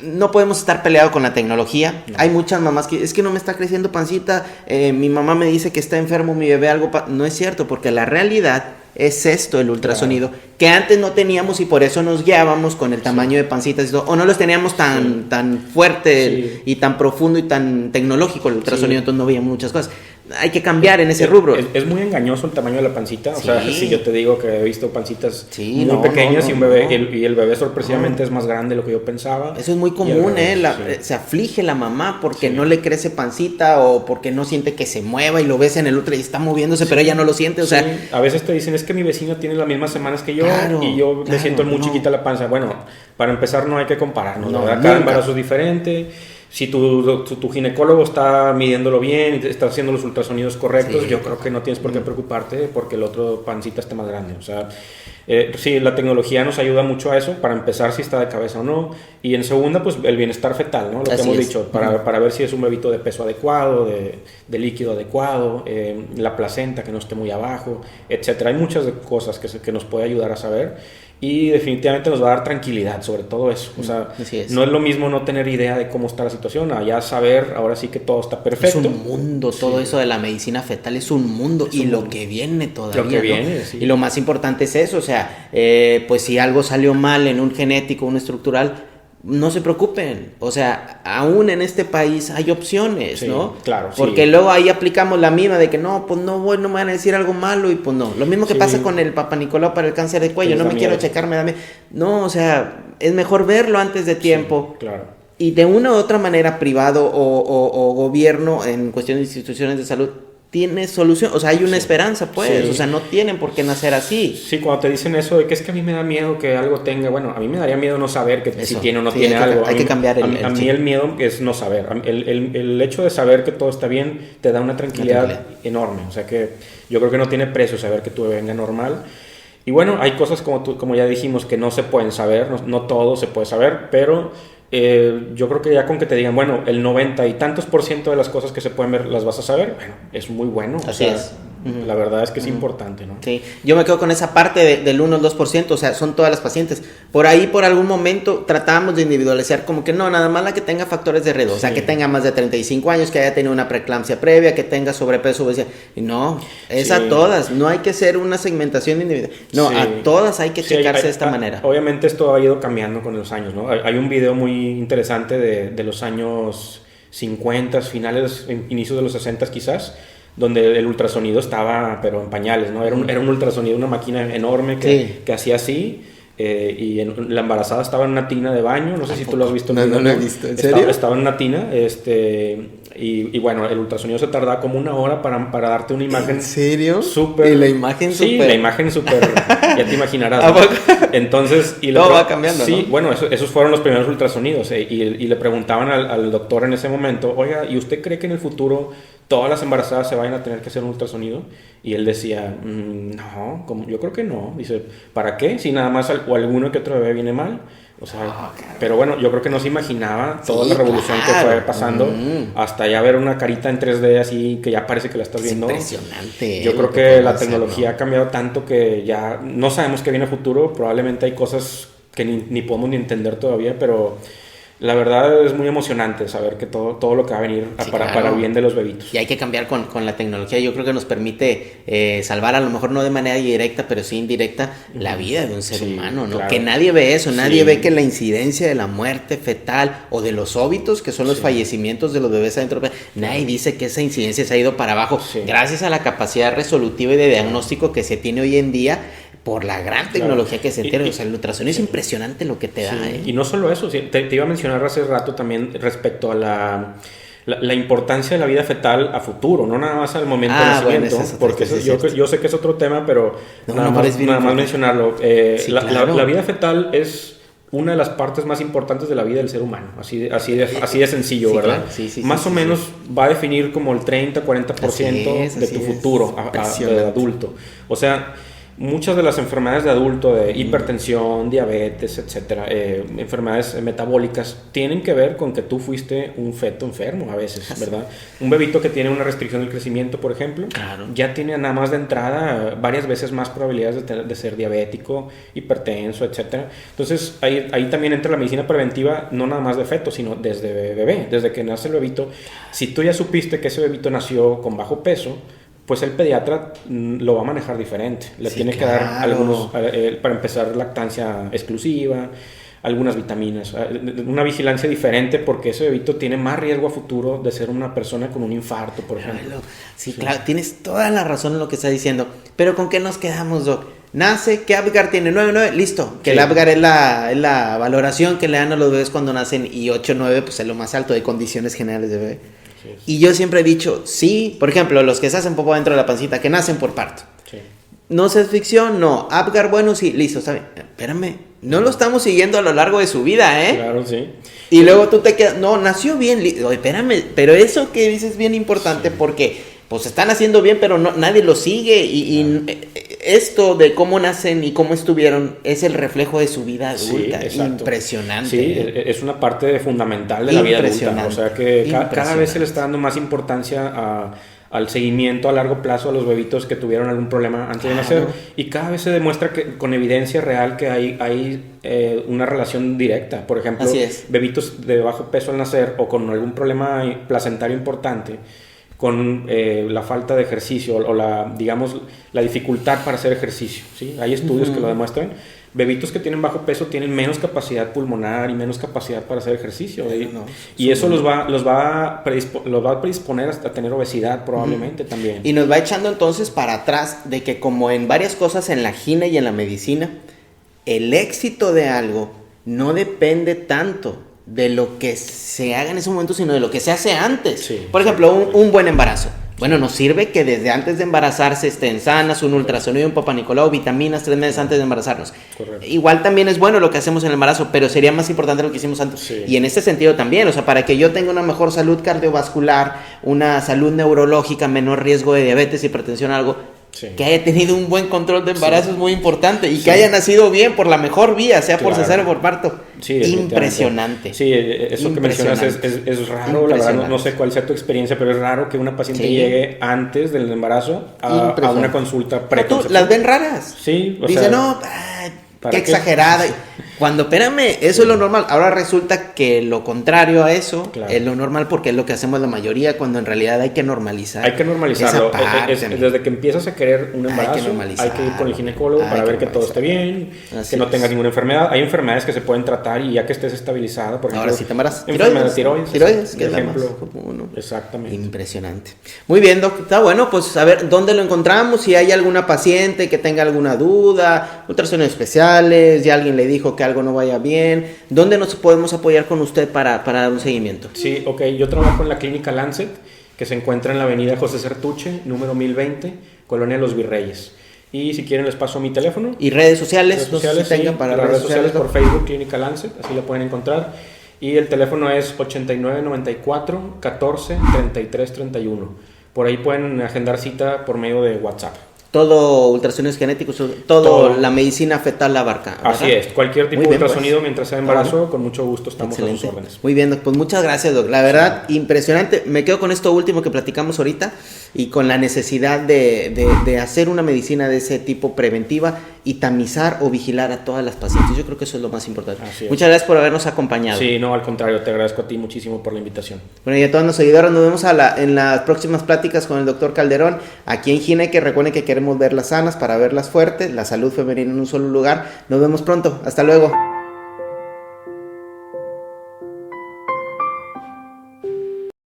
no podemos estar peleados con la tecnología. No. Hay muchas mamás que, es que no me está creciendo pancita, mi mamá me dice que está enfermo, mi bebé algo, no es cierto, porque la realidad es esto, el ultrasonido, que antes no teníamos y por eso nos guiábamos con el tamaño de pancitas y todo, o no los teníamos tan fuerte y tan profundo y tan tecnológico el ultrasonido, entonces no veíamos muchas cosas. hay que cambiar en ese rubro. Es muy engañoso el tamaño de la pancita. O sea, si yo te digo que he visto pancitas muy pequeñas y el bebé sorpresivamente es más grande de lo que yo pensaba. Eso es muy común, se aflige la mamá porque no le crece pancita o porque no siente que se mueva y lo ves en el útero y está moviéndose, pero ella no lo siente, o sea... A veces te dicen, es que mi vecino tiene las mismas semanas que yo y yo me siento muy chiquita la panza. Bueno, para empezar no hay que compararnos, ¿verdad? Cada embarazo es diferente. Si tu ginecólogo está midiéndolo bien y está haciendo los ultrasonidos correctos, yo creo que no tienes por qué preocuparte porque el otro pancita esté más grande. O sea, sí, la tecnología nos ayuda mucho a eso, para empezar si está de cabeza o no. Y en segunda, pues el bienestar fetal, ¿no? Lo que hemos dicho, para ver si es un bebito de peso adecuado, de líquido adecuado, la placenta que no esté muy abajo, etcétera. Hay muchas cosas que nos puede ayudar a saber. Y definitivamente nos va a dar tranquilidad sobre todo eso. O sea, no es lo mismo no tener idea de cómo está la situación, a ya saber, ahora sí que todo está perfecto. Es un mundo, todo eso de la medicina fetal es un mundo, y lo que viene todavía, lo que viene, ¿no? Y lo más importante es eso, o sea, pues si algo salió mal en un genético, un estructural, no se preocupen, o sea, aún en este país hay opciones, ¿no? Claro, porque luego ahí aplicamos la misma de que no, pues no me van a decir algo malo y pues no. Lo mismo que pasa con el Papá Nicolau para el cáncer de cuello, no me quiero checarme, no, o sea, es mejor verlo antes de tiempo. Claro. Y de una u otra manera, privado o gobierno, en cuestión de instituciones de salud, tiene solución, o sea, hay una esperanza, pues, o sea, no tienen por qué nacer así. Sí, cuando te dicen eso de que es que a mí me da miedo que algo tenga, bueno, a mí me daría miedo no saber que si tiene o no tiene algo. Hay que cambiar a mí el miedo es no saber. El hecho de saber que todo está bien te da una tranquilidad enorme, o sea que yo creo que no tiene precio saber que tu bebé venga normal. Y bueno, hay cosas como ya dijimos que no se pueden saber, no todo se puede saber, pero yo creo que ya con que te digan, bueno, el 90 y tantos % de las cosas que se pueden ver las vas a saber, bueno, es muy bueno. Así es. La verdad es que es importante, ¿no? Sí, yo me quedo con esa parte del 1 al 2%, o sea, son todas las pacientes. Por ahí, por algún momento, tratábamos de individualizar como que no, nada más la que tenga factores de riesgo, o sea, que tenga más de 35 años, que haya tenido una preeclampsia previa, que tenga sobrepeso, obesidad. Y no, es a todas, no hay que hacer una segmentación individual. No, a todas hay que checarse de esta manera. Obviamente esto ha ido cambiando con los años, ¿no? Hay un video muy interesante de los años 50, finales, inicios de los 60 quizás, donde el ultrasonido estaba, pero en pañales, ¿no? Era un ultrasonido, una máquina enorme que hacía así, y la embarazada estaba en una tina de baño, no sé si tú lo has visto. No lo he visto, ¿en serio? Estaba en una tina, y bueno, el ultrasonido se tardaba como 1 hora para darte una imagen. ¿En serio? Súper. Y la imagen súper. Sí, la imagen súper, ya te imaginarás, ¿no? Entonces, todo va cambiando, sí, ¿no? Bueno, esos fueron los primeros ultrasonidos, y le preguntaban al doctor en ese momento, oiga, ¿y usted cree que en el futuro todas las embarazadas se vayan a tener que hacer un ultrasonido? Y él decía, no, yo creo que no. Dice, ¿para qué? Si nada más o alguno que otro bebé viene mal. O sea, pero bueno, yo creo que no se imaginaba toda la revolución que fue pasando hasta ya ver una carita en 3D así que ya parece que la estás viendo. Impresionante. Yo creo que la tecnología ha cambiado tanto que ya no sabemos qué viene a futuro. Probablemente hay cosas que ni podemos ni entender todavía, pero la verdad es muy emocionante saber que todo lo que va a venir para bien de los bebitos. Y hay que cambiar con la tecnología. Yo creo que nos permite salvar, a lo mejor no de manera directa, pero sí indirecta, la vida de un ser humano, ¿no? Claro. Que nadie ve eso, nadie ve que la incidencia de la muerte fetal o de los óbitos, que son los fallecimientos de los bebés adentro, nadie dice que esa incidencia se ha ido para abajo, gracias a la capacidad resolutiva y de diagnóstico que se tiene hoy en día, por la gran tecnología que se tiene. O sea, el ultrasonido es impresionante lo que te da. Y no solo eso, te iba a mencionar hace rato también respecto a la importancia de la vida fetal a futuro, no nada más al momento del nacimiento, bueno, porque yo sé que es otro tema, pero nada más mencionarlo. La vida fetal es una de las partes más importantes de la vida del ser humano, así de sencillo, ¿verdad? Claro. Más o menos va a definir como el 30-40% de tu futuro de adulto. O sea, muchas de las enfermedades de adulto, de hipertensión, diabetes, etcétera, enfermedades metabólicas, tienen que ver con que tú fuiste un feto enfermo a veces, ¿verdad? Un bebito que tiene una restricción del crecimiento, por ejemplo, ya tiene nada más de entrada varias veces más probabilidades de ser diabético, hipertenso, etcétera. Entonces, ahí también entra la medicina preventiva, no nada más de feto, sino desde bebé, desde que nace el bebito. Si tú ya supiste que ese bebito nació con bajo peso, pues el pediatra lo va a manejar diferente. Le tiene que dar algunos, para empezar, lactancia exclusiva, algunas vitaminas, una vigilancia diferente, porque ese bebito tiene más riesgo a futuro de ser una persona con un infarto, por ejemplo. Sí, claro, tienes toda la razón en lo que estás diciendo, pero ¿con qué nos quedamos, Doc? Nace, ¿qué Apgar tiene? 9.9, listo. Que el Apgar es la valoración que le dan a los bebés cuando nacen, y 8.9 pues es lo más alto de condiciones generales de bebé. Y yo siempre he dicho, sí, por ejemplo, los que se hacen popó dentro de la pancita, que nacen por parto. Sí. No se asfixión, no. Apgar, bueno, sí, listo, está bien. Espérame, no lo estamos siguiendo a lo largo de su vida, ¿eh? Claro, sí. Y sí. Luego tú te quedas, no, nació bien, oye, espérame, pero eso que dices es bien importante, sí. Porque pues están haciendo bien, pero no, nadie lo sigue, y esto de cómo nacen y cómo estuvieron es el reflejo de su vida adulta. Sí, impresionante. Sí, es una parte fundamental de la vida adulta, o sea que cada vez se le está dando más importancia al seguimiento a largo plazo a los bebitos que tuvieron algún problema antes de nacer, y cada vez se demuestra que con evidencia real que hay una relación directa. Por ejemplo, bebitos de bajo peso al nacer o con algún problema placentario importante, con la falta de ejercicio o la dificultad para hacer ejercicio, ¿sí? Hay estudios que lo demuestran. Bebitos que tienen bajo peso tienen menos capacidad pulmonar y menos capacidad para hacer ejercicio, y eso los va a predisponer hasta tener obesidad probablemente también. Y nos va echando entonces para atrás de que, como en varias cosas en la gine y en la medicina, el éxito de algo no depende tanto de lo que se haga en ese momento, sino de lo que se hace antes. Sí, por ejemplo, un buen embarazo. Bueno, nos sirve que desde antes de embarazarse estén sanas, un ultrasonido, un Papá Nicolau, vitaminas 3 meses antes de embarazarnos. Correcto. Igual también es bueno lo que hacemos en el embarazo, pero sería más importante lo que hicimos antes. Sí. Y en este sentido también, o sea, para que yo tenga una mejor salud cardiovascular, una salud neurológica, menor riesgo de diabetes, hipertensión, algo, que haya tenido un buen control de embarazo es muy importante, y que haya nacido bien por la mejor vía, sea por cesárea o por parto. Sí, impresionante. Sí, eso que mencionas es raro, la verdad no sé cuál sea tu experiencia, pero es raro que una paciente llegue antes del embarazo a una consulta preconcepción. ¿Las ven raras? Sí, dice, no, qué exagerada. Cuando, espérame, eso es lo normal. Ahora resulta que lo contrario a eso es lo normal, porque es lo que hacemos la mayoría, cuando en realidad hay que normalizar. Hay que normalizarlo. Desde que empiezas a querer un embarazo, hay que ir con el ginecólogo para ver que todo esté bien, que no tengas ninguna enfermedad. Hay enfermedades que se pueden tratar, y ya que estés estabilizada, por ejemplo, ahora sí te embarazas. Tiroides, que es ejemplo. Exactamente. Impresionante. Muy bien, Doc. Está bueno, pues a ver dónde lo encontramos, si hay alguna paciente que tenga alguna duda, ultrasonidos especiales, ya alguien le dijo que algo no vaya bien, ¿dónde nos podemos apoyar con usted para dar un seguimiento? Sí, yo trabajo en la clínica Lancet, que se encuentra en la avenida José Sertuche, número 1020, Colonia Los Virreyes. Y si quieren les paso mi teléfono. ¿Y redes sociales? No sé si tengan para las redes sociales por Facebook, Clínica Lancet, así lo pueden encontrar. Y el teléfono es 8994 14 33 31. Por ahí pueden agendar cita por medio de WhatsApp. Todo ultrasonidos genéticos, todo la medicina fetal abarca, ¿verdad? Así es, cualquier tipo de ultrasonido mientras sea embarazo, con mucho gusto estamos a sus órdenes. Muy bien, Doc, pues muchas gracias, Doc. La verdad, impresionante. Me quedo con esto último que platicamos ahorita, y con la necesidad de hacer una medicina de ese tipo preventiva y tamizar o vigilar a todas las pacientes. Yo creo que eso es lo más importante. Muchas gracias por habernos acompañado. Sí, no, al contrario, te agradezco a ti muchísimo por la invitación. Bueno, y a todos los seguidores, nos vemos en las próximas pláticas con el doctor Calderón, aquí en Gine, que recuerden que queremos verlas sanas para verlas fuertes, la salud femenina en un solo lugar. Nos vemos pronto, hasta luego.